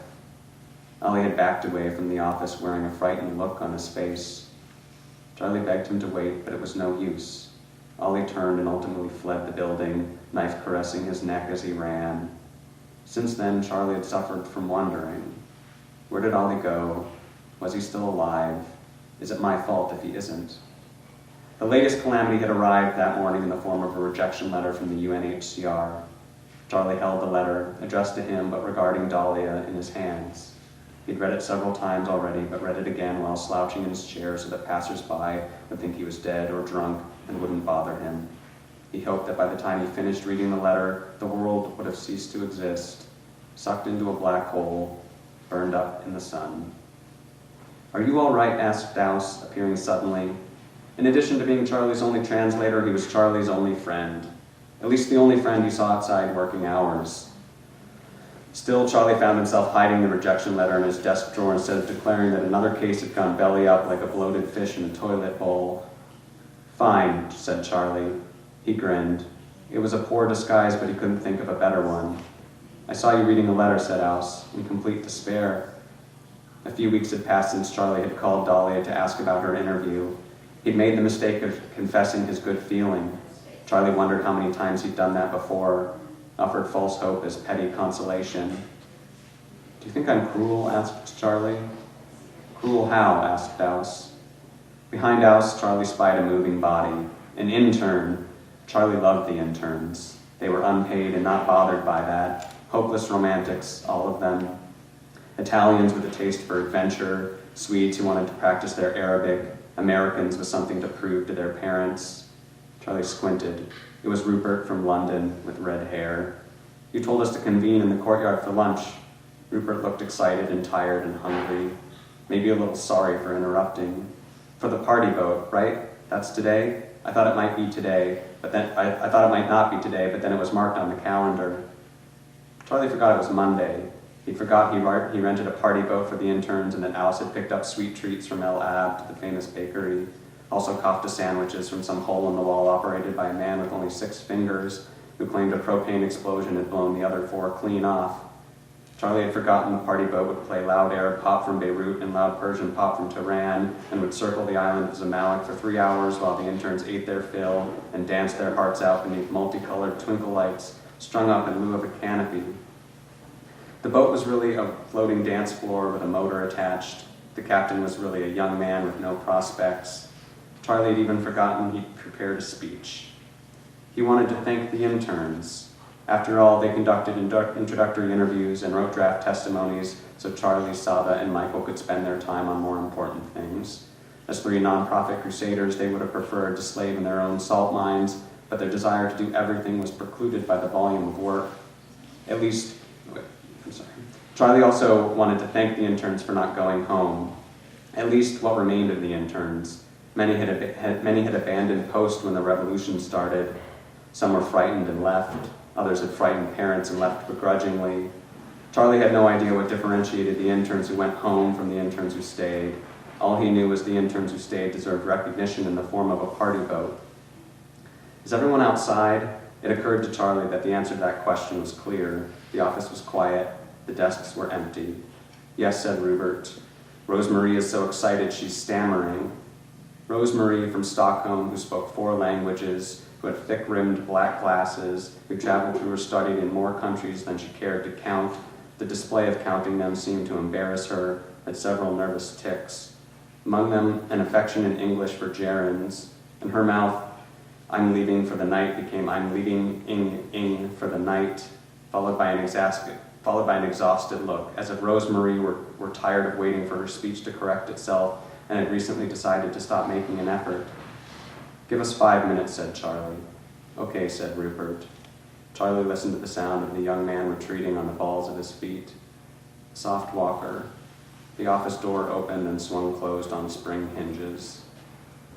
Ali had backed away from the office, wearing a frightened look on his face. Charlie begged him to wait, but it was no use. Ali turned and ultimately fled the building, knife caressing his neck as he ran. Since then, Charlie had suffered from wondering. Where did Ali go? Was he still alive? Is it my fault if he isn't? The latest calamity had arrived that morning in the form of a rejection letter from the UNHCR. Charlie held the letter, addressed to him but regarding Dahlia, in his hands. He'd read it several times already, but read it again while slouching in his chair so that passers-by would think he was dead or drunk and wouldn't bother him. He hoped that by the time he finished reading the letter, the world would have ceased to exist, sucked into a black hole, burned up in the sun. "Are you all right?" asked Dowse, appearing suddenly. In addition to being Charlie's only translator, he was Charlie's only friend. At least the only friend he saw outside working hours. Still, Charlie found himself hiding the rejection letter in his desk drawer instead of declaring that another case had gone belly up like a bloated fish in a toilet bowl. "Fine," said Charlie. He grinned. It was a poor disguise, but he couldn't think of a better one. "I saw you reading a letter," said Ouse, in complete despair. A few weeks had passed since Charlie had called Dahlia to ask about her interview. He'd made the mistake of confessing his good feeling. Charlie wondered how many times he'd done that before, offered false hope as petty consolation. "Do you think I'm cruel?" asked Charlie. "Cruel how?" asked Dowse. Behind Ouse, Charlie spied a moving body. An intern. Charlie loved the interns. They were unpaid and not bothered by that. Hopeless romantics, all of them. Italians with a taste for adventure, Swedes who wanted to practice their Arabic, Americans with something to prove to their parents. Charlie squinted. It was Rupert from London with red hair. "You told us to convene in the courtyard for lunch." Rupert looked excited and tired and hungry, maybe a little sorry for interrupting. "For the party boat, right? That's today? I thought it might be today, but then I thought it might not be today, but then it was marked on the calendar." Charlie forgot it was Monday. He forgot he rented a party boat for the interns and that Alice had picked up sweet treats from El Ab to the famous bakery, also kofta sandwiches from some hole in the wall operated by a man with only 6 fingers who claimed a propane explosion had blown the other 4 clean off. Charlie had forgotten the party boat would play loud Arab pop from Beirut and loud Persian pop from Tehran and would circle the island of Zamalek for 3 hours while the interns ate their fill and danced their hearts out beneath multicolored twinkle lights strung up in lieu of a canopy. The boat was really a floating dance floor with a motor attached. The captain was really a young man with no prospects. Charlie had even forgotten he'd prepared a speech. He wanted to thank the interns. After all, they conducted introductory interviews and wrote draft testimonies so Charlie, Saba, and Michael could spend their time on more important things. As 3 nonprofit crusaders, they would have preferred to slave in their own salt mines, but their desire to do everything was precluded by the volume of work. Charlie also wanted to thank the interns for not going home, at least what remained of the interns. Many had abandoned post when the revolution started. Some were frightened and left. Others had frightened parents and left begrudgingly. Charlie had no idea what differentiated the interns who went home from the interns who stayed. All he knew was the interns who stayed deserved recognition in the form of a party boat. Is everyone outside? It occurred to Charlie that the answer to that question was clear. The office was quiet. The desks were empty. "Yes," said Rupert. "Rosemarie is so excited she's stammering." Rosemarie from Stockholm, who spoke 4 languages, who had thick-rimmed black glasses, who traveled to or studied in more countries than she cared to count. The display of counting them seemed to embarrass her, had several nervous tics. Among them, an affection in English for gerunds. In her mouth, "I'm leaving for the night" became "I'm leaving ing for the night," followed by an exhausted look, as if Rosemarie were tired of waiting for her speech to correct itself and had recently decided to stop making an effort. "Give us 5 minutes," said Charlie. "Okay," said Rupert. Charlie listened to the sound of the young man retreating on the balls of his feet. A soft walker. The office door opened and swung closed on spring hinges.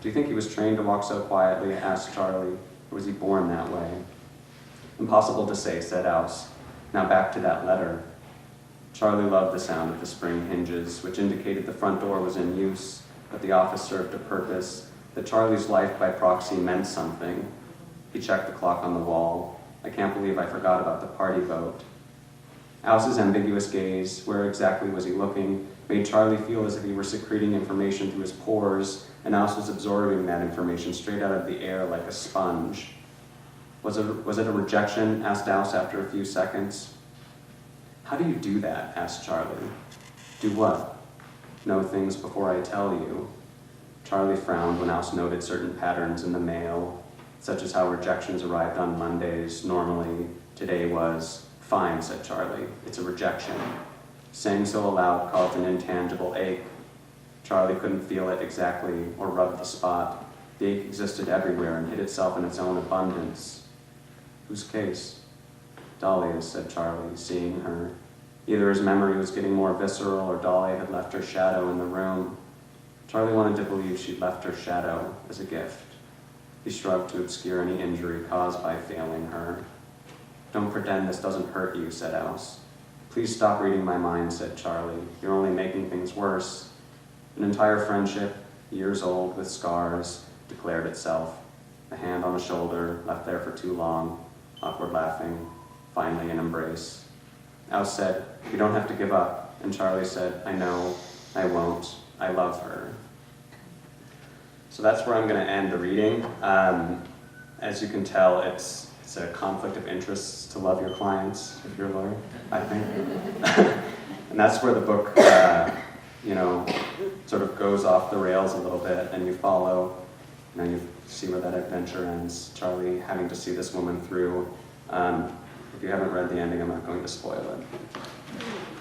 "Do you think he was trained to walk so quietly?" asked Charlie. "Or was he born that way?" "Impossible to say," said Ouse. "Now back to that letter." Charlie loved the sound of the spring hinges, which indicated the front door was in use, that the office served a purpose, that Charlie's life by proxy meant something. He checked the clock on the wall. "I can't believe I forgot about the party boat." Ouse's ambiguous gaze, where exactly was he looking, made Charlie feel as if he were secreting information through his pores, and Ouse was absorbing that information straight out of the air like a sponge. Was it a rejection?" asked Ouse after a few seconds. "How do you do that?" asked Charlie. "Do what?" "Know things before I tell you." Charlie frowned when Ouse noted certain patterns in the mail, such as how rejections arrived on Mondays normally. Today was, "Fine," said Charlie. "It's a rejection." Saying so aloud caused an intangible ache. Charlie couldn't feel it exactly or rub the spot. The ache existed everywhere and hid itself in its own abundance. Whose case? Dahlia's, said Charlie, seeing her. Either his memory was getting more visceral or Dahlia had left her shadow in the room. Charlie wanted to believe she'd left her shadow as a gift. He shrugged to obscure any injury caused by failing her. Don't pretend this doesn't hurt you, said Alice. Please stop reading my mind, said Charlie. You're only making things worse. An entire friendship, years old with scars, declared itself. A hand on a shoulder, left there for too long, awkward laughing, finally an embrace. Alice said, you don't have to give up. And Charlie said, I know, I won't, I love her. So that's where I'm going to end the reading. As you can tell, it's a conflict of interests to love your clients if you're a lawyer, I think. And that's where the book, sort of goes off the rails a little bit, and you follow, you see where that adventure ends. Charlie having to see this woman through. If you haven't read the ending, I'm not going to spoil it.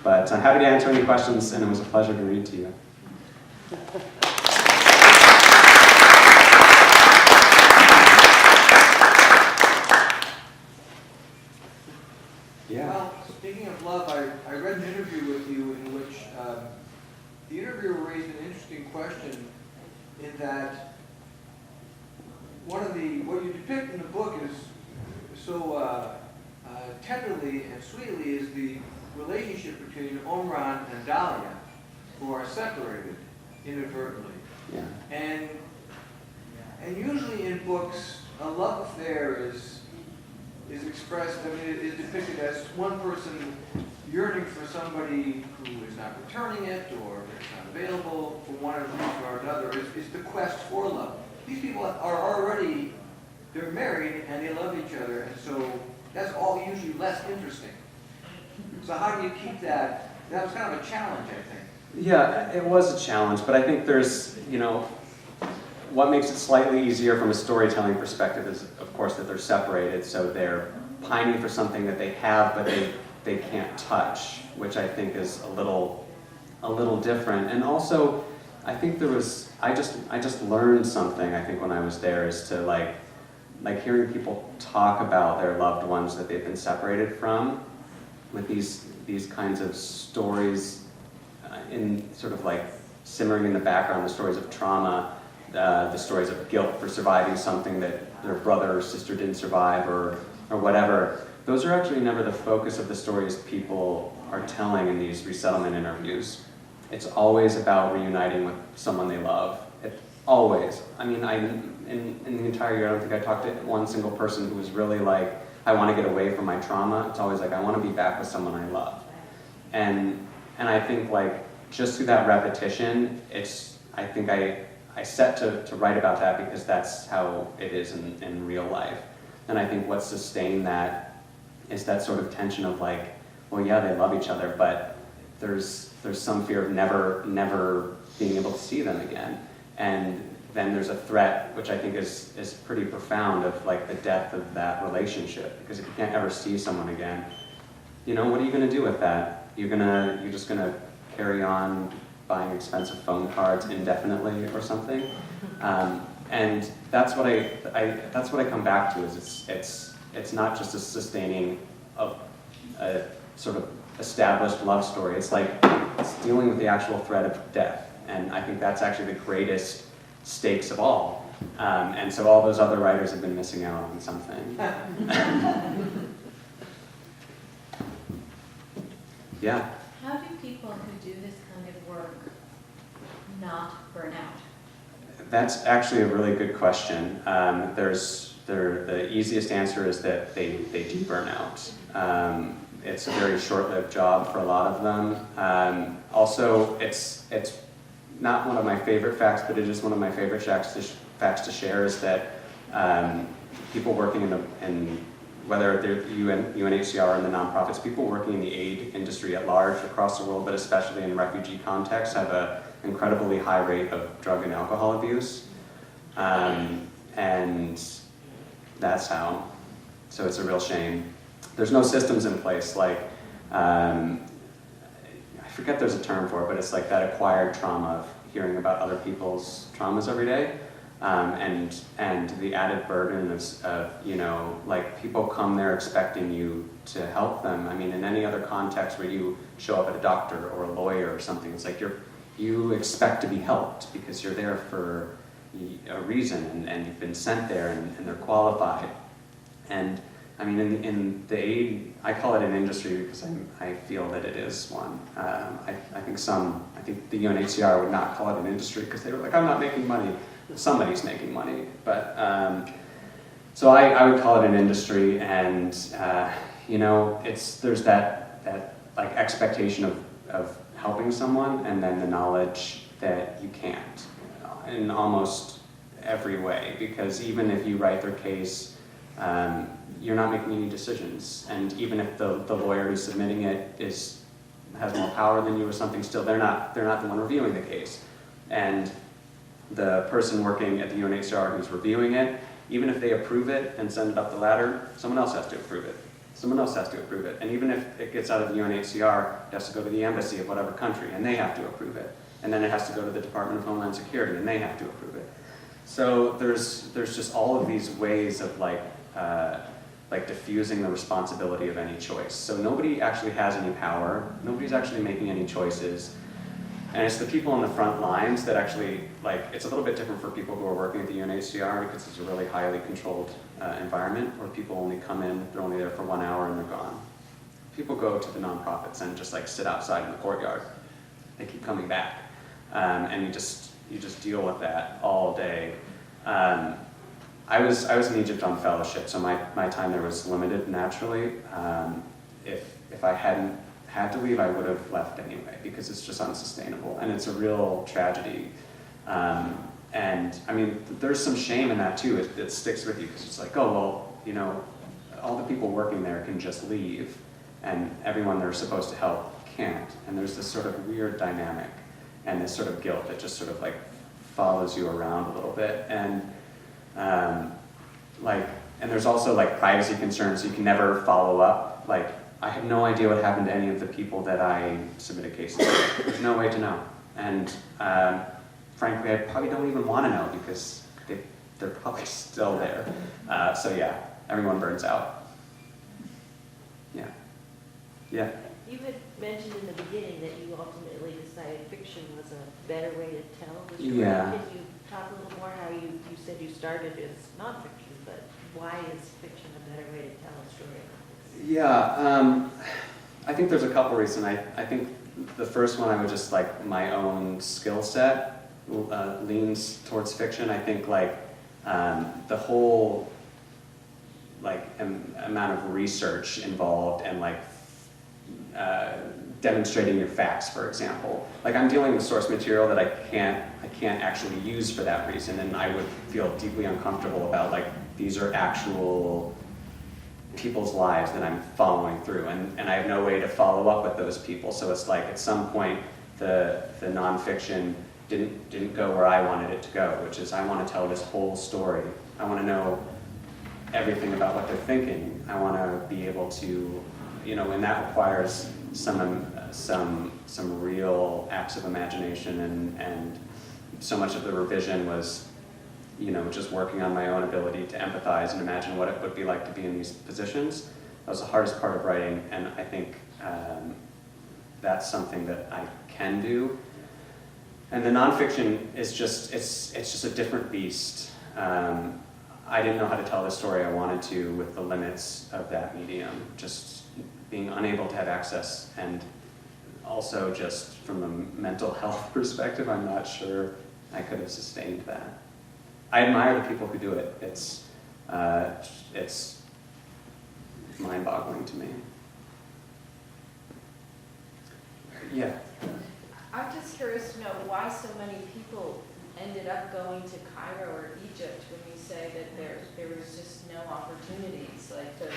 But I'm happy to answer any questions, and it was a pleasure to read to you. Yeah. Well, speaking of love, I read an interview with you in which the interviewer raised an interesting question in that what you depict in the book is so tenderly and sweetly is the relationship between Omran and Dahlia, who are separated inadvertently. Yeah. And usually in books, a love affair is expressed, it is depicted as one person yearning for somebody who is not returning it or is not available for one reason or another. It's the quest for love. These people are already, they're married and they love each other, and so that's all usually less interesting. So how do you keep that? That was kind of a challenge, I think. Yeah, it was a challenge, but I think there's, what makes it slightly easier from a storytelling perspective is, of course, that they're separated, so they're pining for something that they have, but they can't touch, which I think is a little different. And also, I think I just learned something, I think, when I was there, is to like hearing people talk about their loved ones that they've been separated from, with these kinds of stories in sort of like simmering in the background, the stories of trauma, the stories of guilt for surviving something that their brother or sister didn't survive, or whatever. Those are actually never the focus of the stories people are telling in these resettlement interviews. It's always about reuniting with someone they love. Always. I mean, in the entire year, I don't think I talked to one single person who was really like, I want to get away from my trauma. It's always like, I want to be back with someone I love. And I think just through that repetition, I think I set to write about that because that's how it is in real life. And I think what sustained that is that sort of tension of well, yeah, they love each other, but there's some fear of never being able to see them again. And then there's a threat, which I think is pretty profound, of the death of that relationship. Because if you can't ever see someone again, what are you going to do with that? You're just going to carry on buying expensive phone cards indefinitely or something. And that's what I come back to, is it's not just a sustaining of a sort of established love story. It's dealing with the actual threat of death. And I think that's actually the greatest stakes of all. And so all those other writers have been missing out on something. Yeah. How do people who do this kind of work not burn out? That's actually a really good question. The easiest answer is that they do burn out. It's a very short-lived job for a lot of them. Also, it's not one of my favorite facts, but it is one of my favorite facts to share, is that people working in whether they're UNHCR or in the nonprofits, people working in the aid industry at large across the world, but especially in refugee contexts, have an incredibly high rate of drug and alcohol abuse. And that's how. So it's a real shame. There's no systems in place. I forget there's a term for it, but it's like that acquired trauma of hearing about other people's traumas every day. And the added burden of, you know, like people come there expecting you to help them. I mean, in any other context where you show up at a doctor or a lawyer or something, it's like you expect to be helped because you're there for a reason and you've been sent there and they're qualified. And I mean, in the aid, I call it an industry because I feel that it is one. I think the UNHCR would not call it an industry because they were like, I'm not making money. Somebody's making money. But so I would call it an industry, and you know, there's that like expectation of helping someone, and then the knowledge that you can't in almost every way, because even if you write their case, you're not making any decisions, and even if the lawyer who's submitting it has more power than you or something, still they're not the one reviewing the case. And the person working at the UNHCR who's reviewing it, even if they approve it and send it up the ladder, someone else has to approve it. Someone else has to approve it. And even if it gets out of the UNHCR, it has to go to the embassy of whatever country, and they have to approve it. And then it has to go to the Department of Homeland Security, and they have to approve it. So there's just all of these ways of like diffusing the responsibility of any choice. So nobody actually has any power. Nobody's actually making any choices. And it's the people on the front lines that actually, like, it's a little bit different for people who are working at the UNHCR because it's a really highly controlled environment where people only come in, they're only there for 1 hour and they're gone. People go to the nonprofits and just like sit outside in the courtyard. They keep coming back. And you just deal with that all day. I was in Egypt on fellowship, so my time there was limited naturally. If I hadn't had to leave, I would have left anyway, because it's just unsustainable, and it's a real tragedy. And I mean, there's some shame in that too. It sticks with you, because it's like, oh, well, you know, all the people working there can just leave, and everyone they're supposed to help can't. And there's this sort of weird dynamic, and this sort of guilt that just sort of like follows you around a little bit. And and there's also like privacy concerns, so you can never follow up. Like, I have no idea what happened to any of the people that I submitted cases to. There's no way to know. And frankly, I probably don't even want to know, because they're probably still there. So yeah, everyone burns out. Yeah. Yeah. You had mentioned in the beginning that you ultimately decided fiction was a better way to tell the story. Yeah. Can you talk a little more how you said you started as nonfiction, but why is fiction a better way to tell a story? Yeah, I think there's a couple reasons. I think the first one, I would just like my own skill set leans towards fiction. I think like the whole like amount of research involved and like demonstrating your facts, for example. Like, I'm dealing with source material that I can't actually use for that reason, and I would feel deeply uncomfortable about like these are actual people's lives that I'm following through, and I have no way to follow up with those people. So it's like at some point the nonfiction didn't go where I wanted it to go, which is I want to tell this whole story. I want to know everything about what they're thinking. I want to be able to, you know, and that requires some real acts of imagination, and so much of the revision was, you know, just working on my own ability to empathize and imagine what it would be like to be in these positions. That was the hardest part of writing, and I think that's something that I can do. And the nonfiction is just, it's just a different beast. I didn't know how to tell the story I wanted to with the limits of that medium, just being unable to have access, and also just from a mental health perspective, I'm not sure I could have sustained that. I admire the people who do it. It's mind-boggling to me. Yeah. I'm just curious to know why so many people ended up going to Cairo or Egypt when you say that there was just no opportunities, like the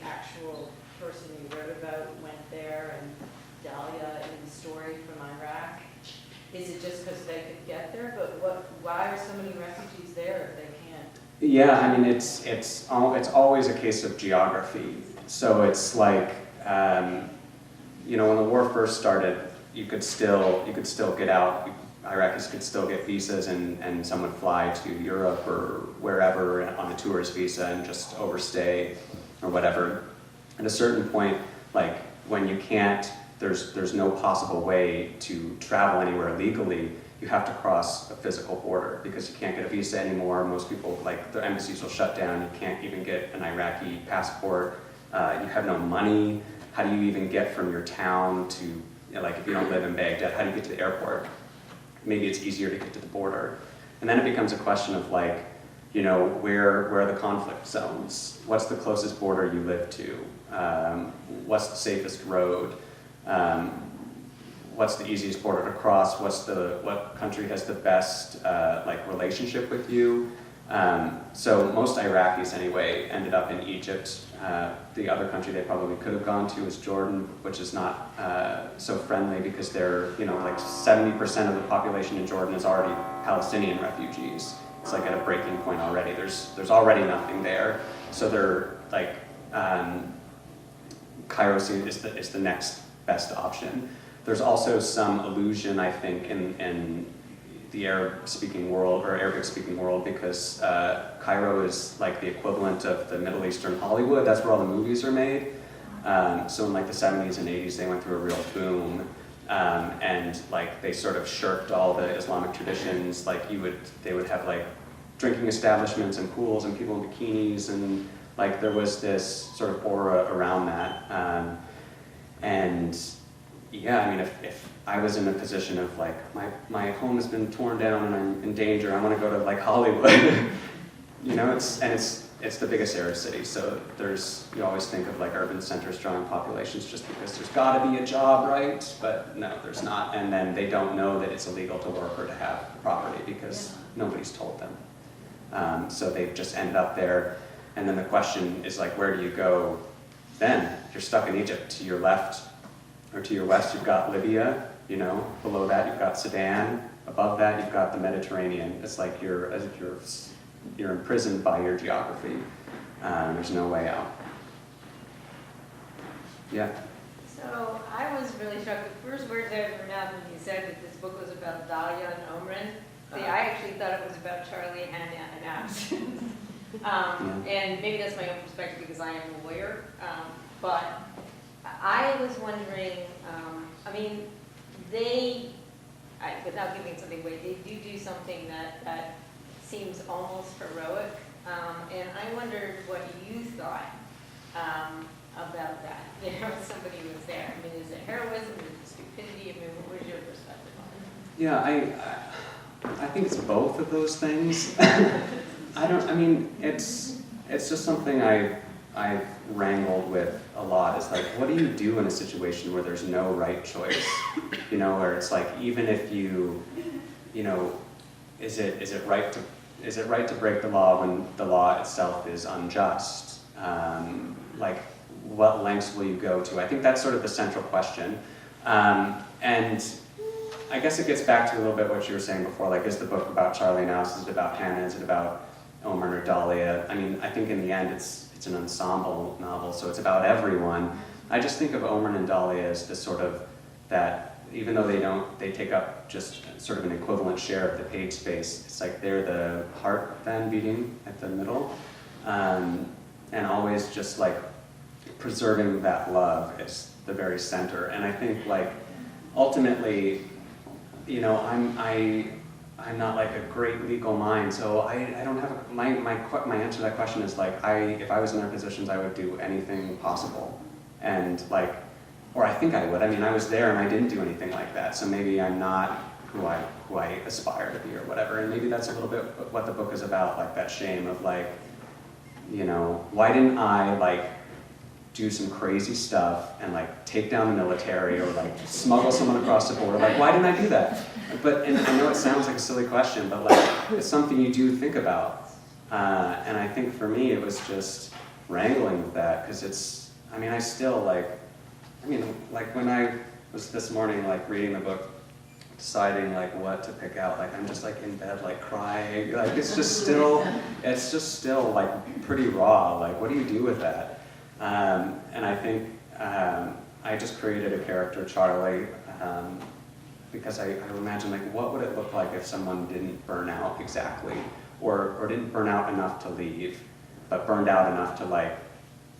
actual person you wrote about went there, and Dahlia in the story from Iraq. Is it just because they could get there? But why are so many refugees there if they can't? Yeah, I mean, it's always a case of geography. So it's like, you know, when the war first started, you could still get out. Iraqis could still get visas, and some would fly to Europe or wherever on a tourist visa and just overstay or whatever. At a certain point, like when you can't, there's no possible way to travel anywhere legally, you have to cross a physical border because you can't get a visa anymore. Most people, like the embassies will shut down, you can't even get an Iraqi passport, you have no money. How do you even get from your town to, you know, like if you don't live in Baghdad, how do you get to the airport? Maybe it's easier to get to the border. And then it becomes a question of like, you know, where are the conflict zones? What's the closest border you live to? What's the safest road? What's the easiest border to cross? What country has the best like relationship with you? So most Iraqis anyway ended up in Egypt. The other country they probably could have gone to is Jordan, which is not so friendly because they're, you know, like 70% of the population in Jordan is already Palestinian refugees. It's like at a breaking point already. There's already nothing there. So they're like, Cairo is the next best option. There's also some illusion, I think, in the Arab-speaking world or Arabic-speaking world because Cairo is like the equivalent of the Middle Eastern Hollywood. That's where all the movies are made. So in like the 70s and 80s, they went through a real boom, and like they sort of shirked all the Islamic traditions. Like they would have like drinking establishments and pools and people in bikinis, and like there was this sort of aura around that. And yeah, I mean, if I was in a position of like, my home has been torn down and I'm in danger, I want to go to like Hollywood, you know, it's the biggest Arab city, so you always think of like urban centers drawing populations just because there's got to be a job, right? But no, there's not, and then they don't know that it's illegal to work or to have property because nobody's told them. So they've just ended up there, and then the question is like, where do you go then? You're stuck in Egypt. To your left or to your west, you've got Libya, you know, below that you've got Sudan, above that you've got the Mediterranean. It's like as if you're imprisoned by your geography. There's no way out. Yeah? So I was really shocked. The first words I ever pronounced when you said that this book was about Dahlia and Omran. See, I actually thought it was about Charlie, Hannah, and Abs. And maybe that's my own perspective because I am a lawyer. But I was wondering, I mean, without giving something away, they do something that seems almost heroic. And I wondered what you thought about that. You know, if somebody was there. I mean, is it heroism? Is it stupidity? I mean, what was your perspective on it? Yeah, I think it's both of those things. It's just something I've wrangled with a lot. It's like, what do you do in a situation where there's no right choice? You know, where it's like, even if you know, is it right to break the law when the law itself is unjust? Like, what lengths will you go to? I think that's sort of the central question. And I guess it gets back to a little bit what you were saying before, like, is the book about Charlie now? Is it about Hannah? Is it about Omar or Dahlia? I mean, I think in the end it's an ensemble novel, so it's about everyone. I just think of Omar and Dahlia as the sort of that, even though they take up just sort of an equivalent share of the page space, it's like they're the heart then beating at the middle, and always just like preserving that love is the very center. And I think like ultimately, you know, I'm not like a great legal mind, so I don't have my answer to that question is like if I was in their positions, I would do anything possible, and like, or I think I would. I mean, I was there and I didn't do anything like that, so maybe I'm not who I aspire to be or whatever. And maybe that's a little bit what the book is about, like that shame of like, you know, why didn't I like do some crazy stuff and like take down the military or like smuggle someone across the border? Like, why didn't I do that? And I know it sounds like a silly question, but like it's something you do think about. And I think for me it was just wrangling with that because it's, I mean, I still like when I was this morning like reading the book, deciding like what to pick out, like I'm just like in bed like crying, like it's just still like pretty raw. Like, what do you do with that? And I think I just created a character, Charlie, because I imagine, like, what would it look like if someone didn't burn out exactly, or didn't burn out enough to leave, but burned out enough to, like,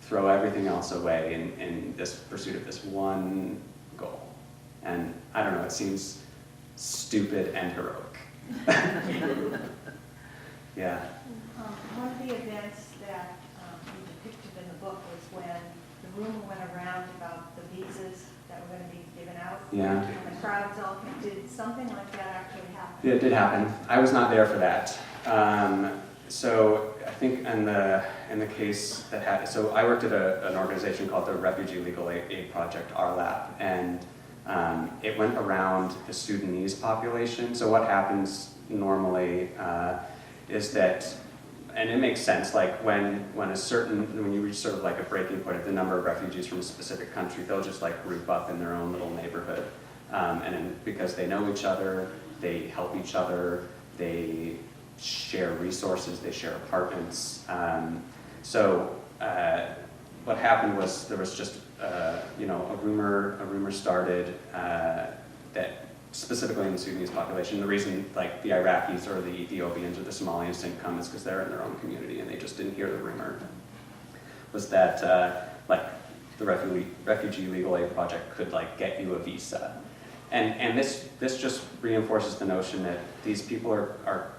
throw everything else away in this pursuit of this one goal. And I don't know, it seems stupid and heroic. Yeah. One of the events that we depicted in the book was when the rumor went around about the visas that were going to be given out. Yeah. And the crowds all, did something like that actually happen? It did happen. I was not there for that. So I think in the case that had, so I worked at an organization called the Refugee Legal Aid Project, RLAP, and it went around the Sudanese population. So what happens normally is that, and it makes sense, like when you reach sort of like a breaking point of the number of refugees from a specific country, they'll just like group up in their own little neighborhood. And then because they know each other, they help each other, they share resources, they share apartments. So what happened was there was just a rumor started that specifically in the Sudanese population, the reason like the Iraqis or the Ethiopians or the Somalians didn't come is because they're in their own community and they just didn't hear the rumor, was that like the Refugee Legal Aid Project could like get you a visa. And this just reinforces the notion that these people are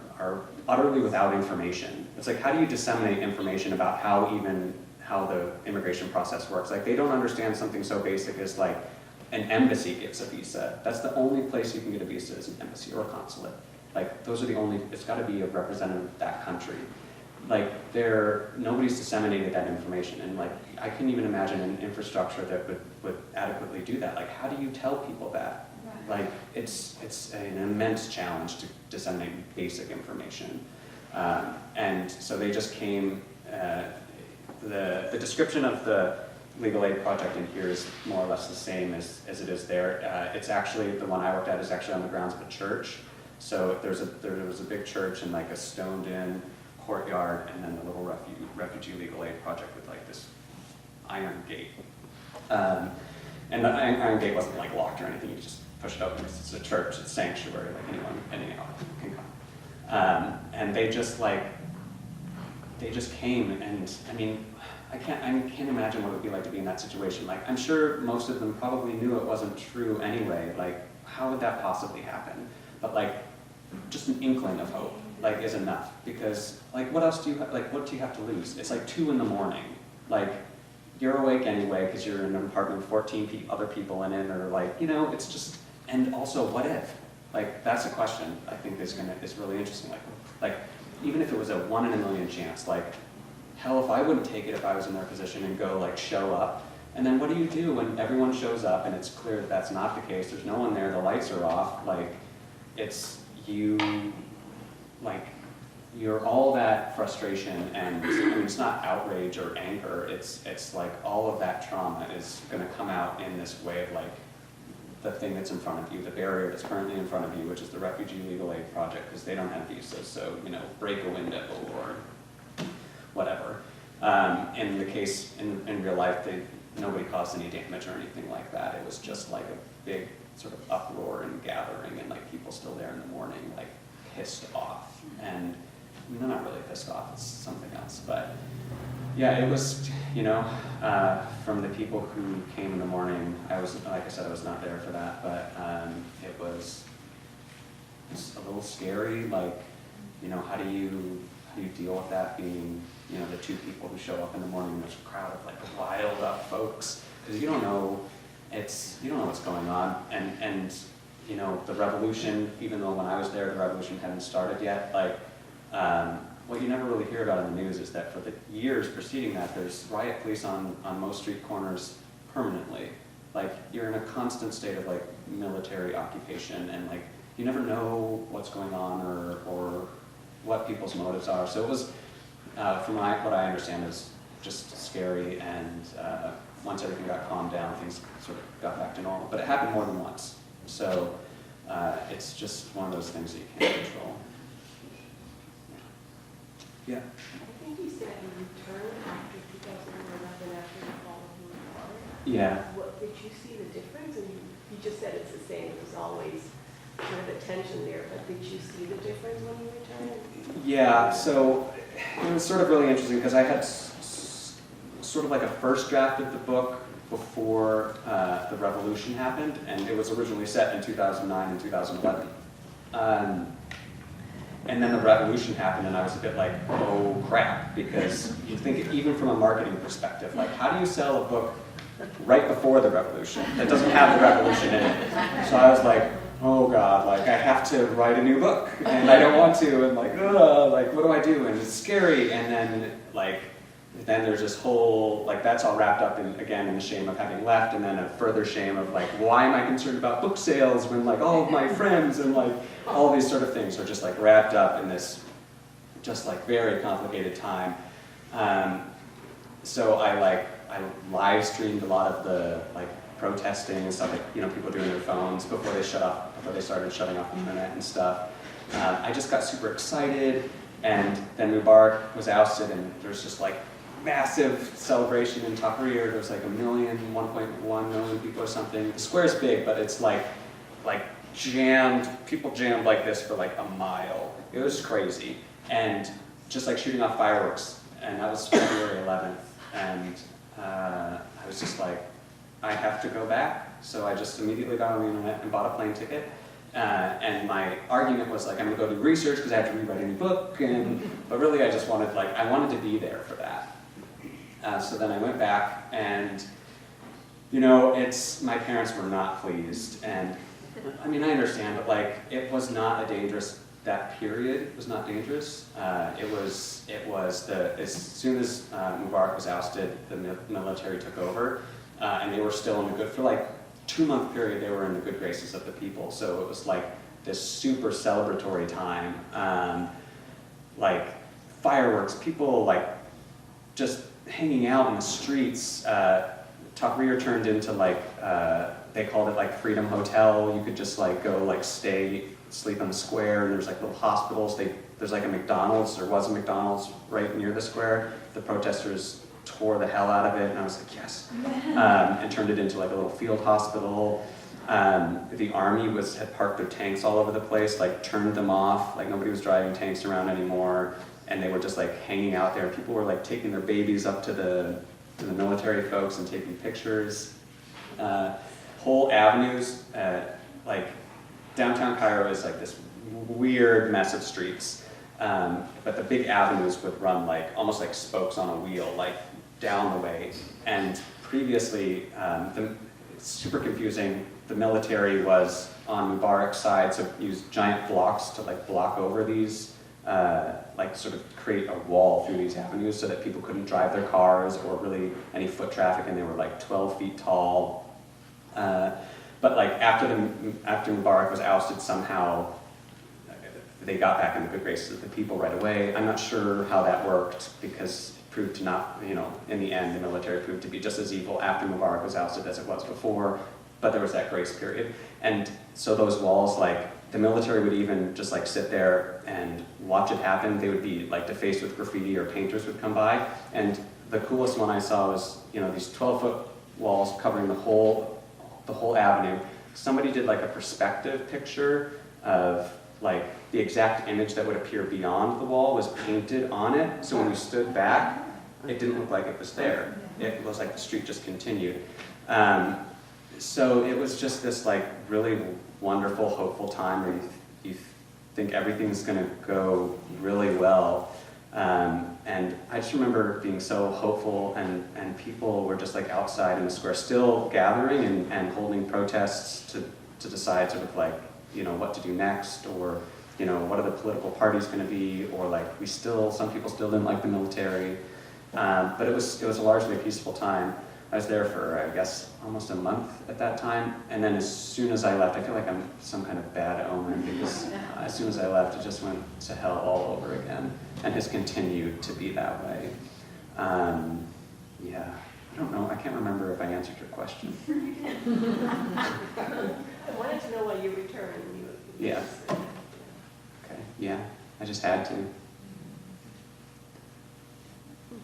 utterly without information. It's like, how do you disseminate information about how the immigration process works? Like, they don't understand something so basic as like an embassy gives a visa. That's the only place you can get a visa, is an embassy or a consulate. Like, those are the only, it's gotta be a representative of that country. Like, nobody's disseminated that information, and like, I couldn't even imagine an infrastructure that would adequately do that. Like, how do you tell people that? Like, it's an immense challenge to disseminate basic information. And so they just came, the description of the Legal Aid Project in here is more or less the same as it is there. It's actually, the one I worked at is actually on the grounds of a church. So there was a big church and like a stoned-in courtyard, and then the little Refugee Legal Aid Project with like this iron gate. And the iron gate wasn't like locked or anything, you just push it open. It's a church, it's sanctuary, like anyone can come. And they just came, and I mean, I can't imagine what it would be like to be in that situation. Like, I'm sure most of them probably knew it wasn't true anyway. Like, how would that possibly happen? But like, just an inkling of hope, like, is enough. Because, like, what else do you have, like, what do you have to lose? It's like 2 a.m. Like, you're awake anyway because you're in an apartment with 14 other people in it, or like, it's just, and also, what if? Like, that's a question I think is really interesting. Like, even if it was a 1 in a million chance, like, hell, if I wouldn't take it if I was in their position and go, like, show up. And then what do you do when everyone shows up and it's clear that that's not the case? There's no one there, the lights are off. Like, you're all that frustration, and I mean, it's not outrage or anger. It's like all of that trauma is going to come out in this way of like the thing that's in front of you, the barrier that's currently in front of you, which is the Refugee Legal Aid Project, because they don't have visas. So, break a window or whatever. In the case, in real life, nobody caused any damage or anything like that. It was just like a big sort of uproar and gathering, and like people still there in the morning, like pissed off. And I mean, they're not really pissed off, it's something else. But yeah, it was, from the people who came in the morning, like I said, I was not there for that, but it was a little scary. Like, how do you deal with that being, the 2 people who show up in the morning in this crowd of like riled up folks, because you don't know what's going on, and the revolution, even though when I was there the revolution hadn't started yet, like what you never really hear about in the news is that for the years preceding that, there's riot police on most street corners permanently. Like, you're in a constant state of like military occupation, and like you never know what's going on or what people's motives are. So it was, from what I understand, is just scary, and once everything got calmed down, things sort of got back to normal. But it happened more than once. So it's just one of those things that you can't control. Yeah. I think you said you returned after 2011 after the fall of the War. Yeah. What, did you see the difference? And you just said it's the same, there's always kind of a tension there, but did you see the difference when you returned? Yeah, so it was sort of really interesting because I had sort of like a first draft of the book before the revolution happened, and it was originally set in 2009 and 2011. And then the revolution happened, and I was a bit like, oh crap, because you think even from a marketing perspective, like how do you sell a book right before the revolution that doesn't have the revolution in it? So I was like, oh God, like I have to write a new book, and I don't want to, and like, ugh, like what do I do? And it's scary, and then there's this whole, like that's all wrapped up in, again, in the shame of having left, and then a further shame of like, why am I concerned about book sales when like all of my friends and like all these sort of things are just like wrapped up in this just like very complicated time. So I live streamed a lot of the like protesting and stuff, like, you know, people doing their phones before they started shutting off the internet and stuff. I just got super excited, and then Mubarak was ousted, and there's just like massive celebration in Tahrir. There was like 1.1 million people or something. The square's big, but it's like jammed, people jammed like this for like a mile. It was crazy. And just like shooting off fireworks, and that was February 11th. And I was just like, I have to go back. So I just immediately got on the internet and bought a plane ticket. And my argument was like, I'm gonna go do research because I have to rewrite a new book. But really I just wanted, like, I wanted to be there for that. So then I went back, and, you know, my parents were not pleased. And I mean, I understand, but like, it was not a dangerous, that period was not dangerous. As soon as Mubarak was ousted, the military took over, and they were still in the for like 2-month period, they were in the good graces of the people. So it was like this super celebratory time, like fireworks, people like just hanging out in the streets. Tahrir turned into like, they called it like Freedom Hotel. You could just like go like sleep on the square, and there's like little hospitals. There's like a McDonald's, there was a McDonald's right near the square. The protesters tore the hell out of it, and I was like, yes. And turned it into like a little field hospital. The army had parked their tanks all over the place, like turned them off, like nobody was driving tanks around anymore, and they were just like hanging out there. People were like taking their babies up to the military folks and taking pictures. Whole avenues, like downtown Cairo is like this weird mess of streets, but the big avenues would run like almost like spokes on a wheel, like down the way. And previously, it's super confusing. The military was on Mubarak's side, so used giant blocks to like block over these, like sort of create a wall through these avenues so that people couldn't drive their cars or really any foot traffic, and they were like 12 feet tall. But like after Mubarak was ousted, somehow they got back in the good graces of the people right away. I'm not sure how that worked, because it proved to not, you know, in the end the military proved to be just as evil after Mubarak was ousted as it was before, but there was that grace period. And so those walls, like the military would even just like sit there and watch it happen. They would be like defaced with graffiti, or painters would come by. And the coolest one I saw was, you know, these 12-foot walls covering the whole avenue. Somebody did like a perspective picture of like the exact image that would appear beyond the wall was painted on it. So when you stood back, it didn't look like it was there. It was like the street just continued. So it was just this like really wonderful, hopeful time where you think everything's gonna go really well. And I just remember being so hopeful, and people were just like outside in the square still gathering and holding protests to decide sort of like, you know, what to do next, or, you know, what are the political parties going to be, or like some people still didn't like the military. But it was a largely peaceful time. I was there for, I guess, almost a month at that time. And then as soon as I left, I feel like I'm some kind of bad omen, because as soon as I left, it just went to hell all over again, and has continued to be that way. Yeah, I don't know. I can't remember if I answered your question. I wanted to know why you returned. Yeah. Okay. Yeah, I just had to.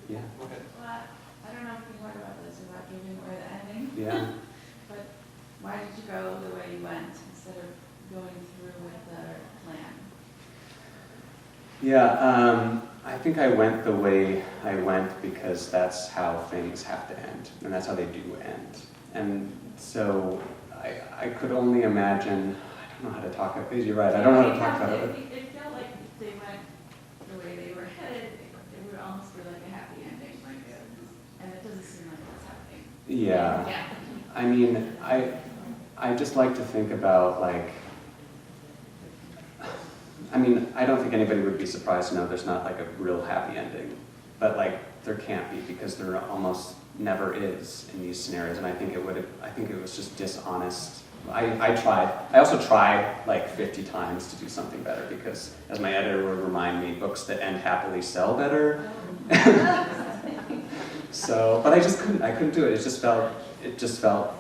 Yeah. Okay. Well, I don't know if you heard about this, about giving away the ending. Yeah. But why did you go the way you went instead of going through with the plan? Yeah, I think I went the way I went because that's how things have to end, and that's how they do end. And so I could only imagine, I don't know how to talk about it, you're right, I don't know how to talk about it. It felt like they went the way they were headed, it would almost be like a happy ending, and it doesn't seem like that's happening. Yeah. Yeah. I mean, I just like to think about, like, I mean, I don't think anybody would be surprised to know there's not like a real happy ending, but like there can't be because there almost never is in these scenarios, and I think it was just dishonest. I tried. I also tried like 50 times to do something better because, as my editor would remind me, books that end happily sell better. So, but I just couldn't. I couldn't do it. It just felt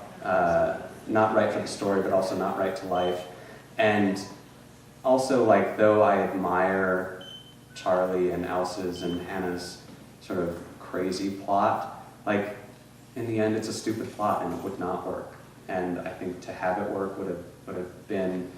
not right for the story, but also not right to life, and. Also, like, though I admire Charlie and Elsa's and Hannah's sort of crazy plot, like, in the end, it's a stupid plot and it would not work. And I think to have it work would have been,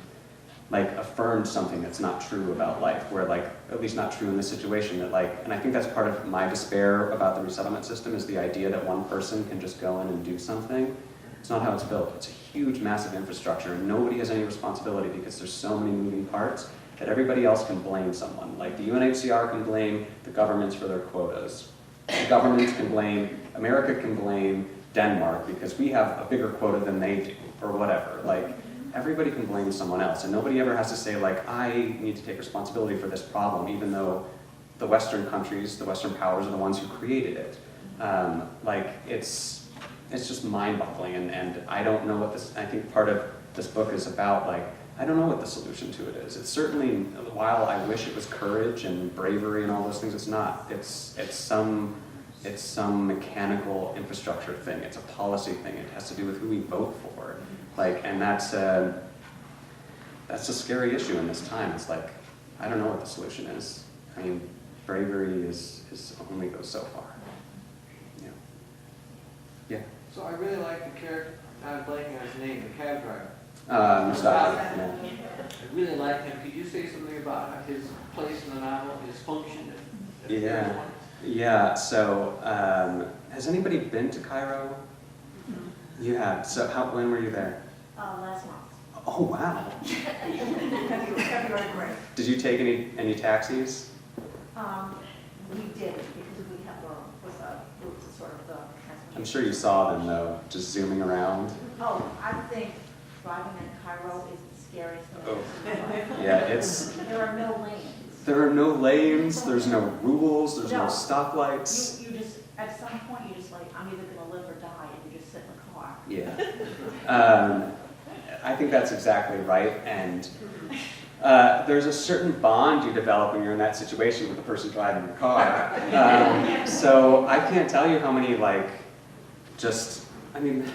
like, affirmed something that's not true about life, where, like, at least not true in this situation, that, like, and I think that's part of my despair about the resettlement system is the idea that one person can just go in and do something. It's not how it's built. It's a huge, massive infrastructure, and nobody has any responsibility because there's so many moving parts that everybody else can blame someone. Like the UNHCR can blame the governments for their quotas. The governments can blame, America can blame Denmark because we have a bigger quota than they do, or whatever. Like, everybody can blame someone else, and nobody ever has to say, like, I need to take responsibility for this problem, even though the Western countries, the Western powers are the ones who created it. Like, it's just mind-boggling, and I don't know what this, I think part of this book is about, like, I don't know what the solution to it is. It's certainly, while I wish it was courage and bravery and all those things, it's not. It's some mechanical infrastructure thing. It's a policy thing. It has to do with who we vote for. Like, and that's a scary issue in this time. It's like, I don't know what the solution is. I mean, bravery is only goes so far. Yeah. Yeah. So I really like the character, I'm blanking on his name, the cab driver. Stop. I really like him. Could you say something about his place in the novel, his function? Yeah. Yeah. So, has anybody been to Cairo? You have. So, when were you there? Last month. Oh wow. February break. Did you take any taxis? We did, because we have a route to sort of the transportation. I'm sure you saw them though, just zooming around. Oh, I think driving in Cairo is the scariest thing. Oh. Yeah, it's. There are no lanes. There are no lanes. There's no rules. There's no No. stoplights. You just, at some point, you just like, I'm either going to live or die, and you just sit in the car. Yeah. I think that's exactly right, and there's a certain bond you develop when you're in that situation with the person driving the car. So I can't tell you how many, like, I mean,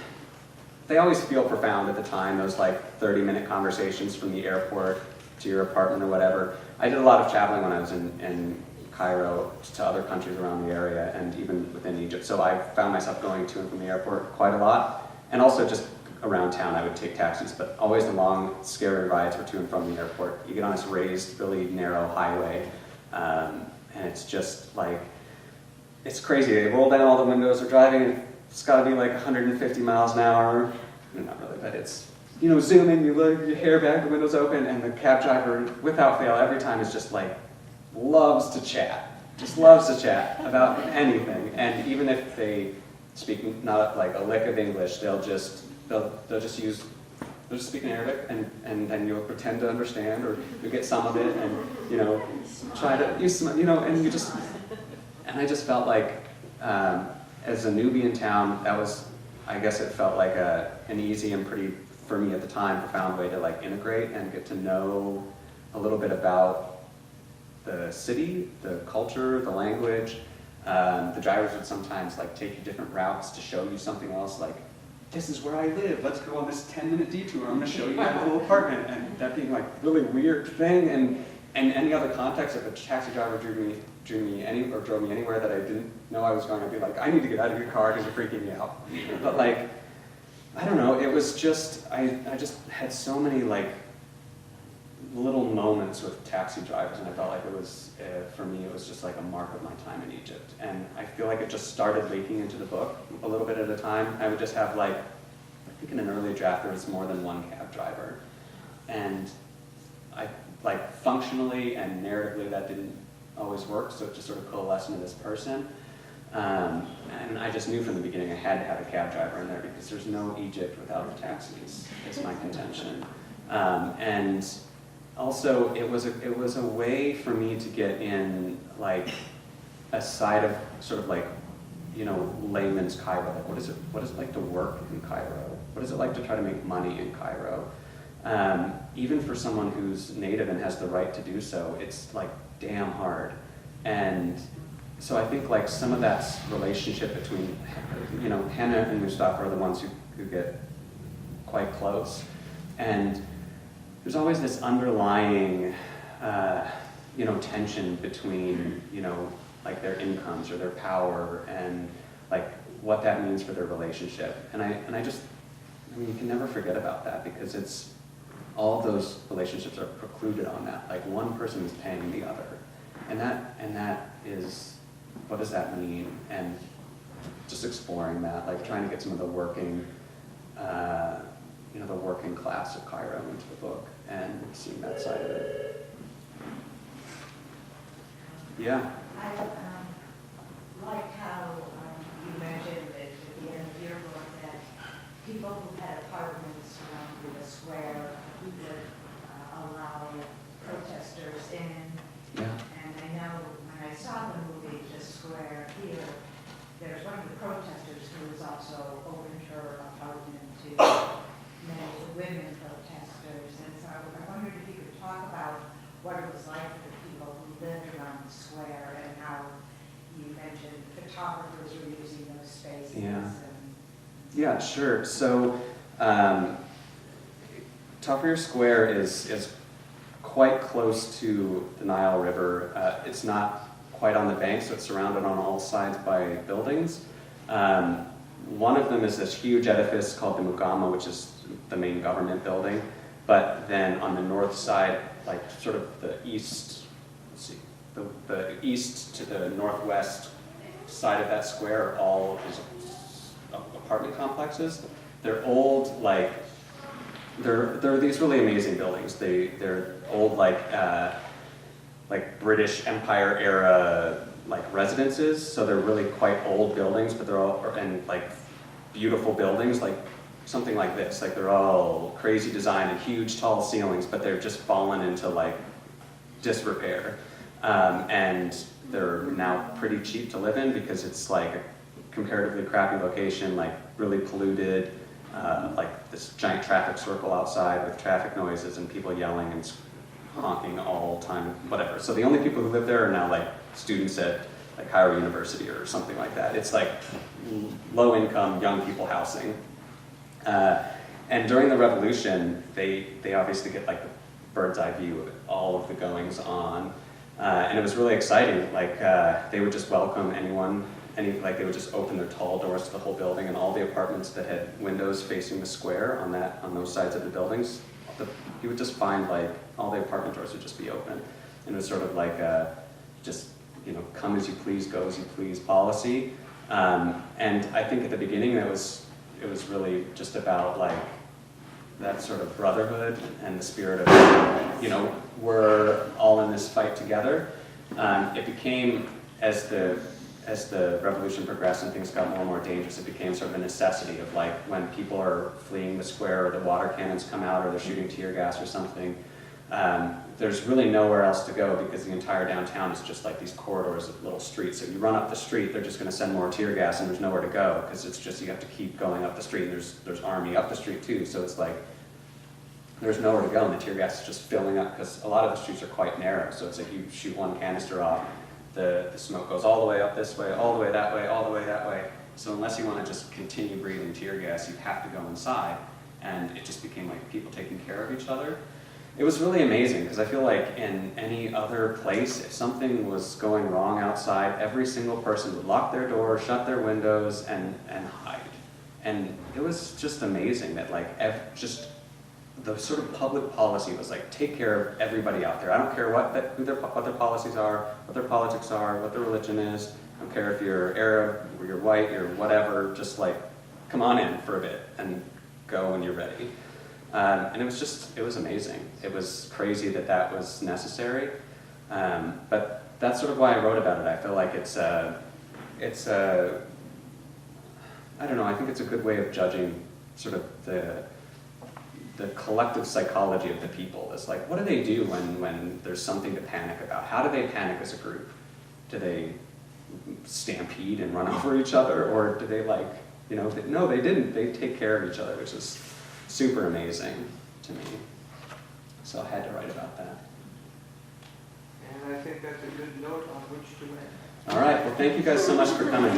they always feel profound at the time, those like 30-minute conversations from the airport to your apartment or whatever. I did a lot of traveling when I was in Cairo to other countries around the area and even within Egypt. So I found myself going to and from the airport quite a lot, and also just around town I would take taxis, but always the long, scary rides were to and from the airport. You get on this raised, really narrow highway, and it's just like, it's crazy. They roll down all the windows, they're driving, and it's got to be like 150 miles an hour. Not really, but it's, zoom in, you look, your hair back, the window's open, and the cab driver, without fail, every time is just like, loves to chat. Just loves to chat about anything. And even if they speak not like a lick of English, they'll just speak in Arabic, and then you'll pretend to understand, or you get some of it, and try to and you just, and I just felt like as a newbie in town, that was, I guess it felt like an easy and pretty, for me at the time, profound way to like integrate and get to know a little bit about the city, the culture, the language. The drivers would sometimes like take you different routes to show you something else, like, this is where I live, let's go on this 10-minute detour, I'm going to show you my little apartment, and that being like really weird thing, and any other context, if a taxi driver drove me anywhere that I didn't know I was going, I'd be like, I need to get out of your car because you're freaking me out. But like, I don't know, it was just, I just had so many like little moments with taxi drivers, and I felt like it was, for me, it was just like a mark of my time in Egypt. And I feel like it just started leaking into the book a little bit at a time. I would just have like, I think in an early draft there was more than one cab driver. And I, like functionally and narratively that didn't always work, so it just sort of coalesced into this person. And I just knew from the beginning I had to have a cab driver in there because there's no Egypt without the taxis, is my contention. And also, it was a way for me to get in like a side of sort of like, you know, layman's Cairo. Like, what is it like to work in Cairo? What is it like to try to make money in Cairo? Even for someone who's native and has the right to do so, it's like damn hard. And so I think like some of that relationship between, you know, Hannah and Mustafa are the ones who get quite close. And there's always this underlying, you know, tension between, you know, like their incomes or their power and like what that means for their relationship. And I mean, you can never forget about that because it's, all of those relationships are precluded on that. Like one person is paying the other. And that is, what does that mean? And just exploring that, like trying to get some of the working, you know, the working class of Cairo into the book and seeing that side of it. Yeah. I like how you mentioned at the end of your book that people who had apartments surrounding the square who would allow protesters in. Yeah. And I know when I saw the movie The Square here, there's one of the protesters who was also opened her apartment to many women protesters. And so I wondered if you could talk about what it was like for the people who lived around the square and how you mentioned photographers were using those spaces. Yeah. And Yeah, sure. So, Tahrir Square is quite close to the Nile River. It's not quite on the bank, so it's surrounded on all sides by buildings. One of them is this huge edifice called the Mugama, which is the main government building. But then on the north side, like sort of the east, let's see, the east to the northwest side of that square are all these apartment complexes. They're old, like, they're these really amazing buildings. They're old, like British Empire era, like residences. So they're really quite old buildings, but they're all, and like beautiful buildings, like something like this. Like they're all crazy design and huge tall ceilings, but they're just fallen into like disrepair. And they're now pretty cheap to live in because it's like a comparatively crappy location, like really polluted, like this giant traffic circle outside with traffic noises and people yelling and honking all the time, whatever. So the only people who live there are now like students at like Cairo University or something like that. It's like low income young people housing. And during the revolution, they obviously get like the bird's eye view of all of the goings on. And it was really exciting. Like they would just welcome anyone, like they would just open their tall doors to the whole building, and all the apartments that had windows facing the square on those sides of the buildings, you would just find like all the apartment doors would just be open. And it was sort of like just, you know, come as you please, go as you please policy. And I think at the beginning it was really just about like that sort of brotherhood and the spirit of, you know, we're all in this fight together. It became, as the revolution progressed and things got more and more dangerous, it became sort of a necessity of like when people are fleeing the square or the water cannons come out or they're shooting tear gas or something, there's really nowhere else to go because the entire downtown is just like these corridors of little streets. So you run up the street, they're just going to send more tear gas and there's nowhere to go because it's just, you have to keep going up the street, and there's army up the street too. So it's like there's nowhere to go and the tear gas is just filling up because a lot of the streets are quite narrow. So it's like you shoot one canister off, the smoke goes all the way up this way, all the way that way, all the way that way. So unless you want to just continue breathing tear gas, you have to go inside. And it just became like people taking care of each other. It was really amazing because I feel like in any other place, if something was going wrong outside, every single person would lock their door, shut their windows, and hide. And it was just amazing that like just the sort of public policy was like, take care of everybody out there. I don't care what their policies are, what their politics are, what their religion is. I don't care if you're Arab or you're white or whatever. Just like, come on in for a bit and go when you're ready. And it was amazing. It was crazy that was necessary. But that's sort of why I wrote about it. I feel like it's I don't know, I think it's a good way of judging sort of the collective psychology of the people. It's like, what do they do when there's something to panic about? How do they panic as a group? Do they stampede and run over each other? Or do they like, no, they didn't. They take care of each other, which is super amazing to me. So I had to write about that. And I think that's a good note on which to end. All right, well, thank you guys so much for coming.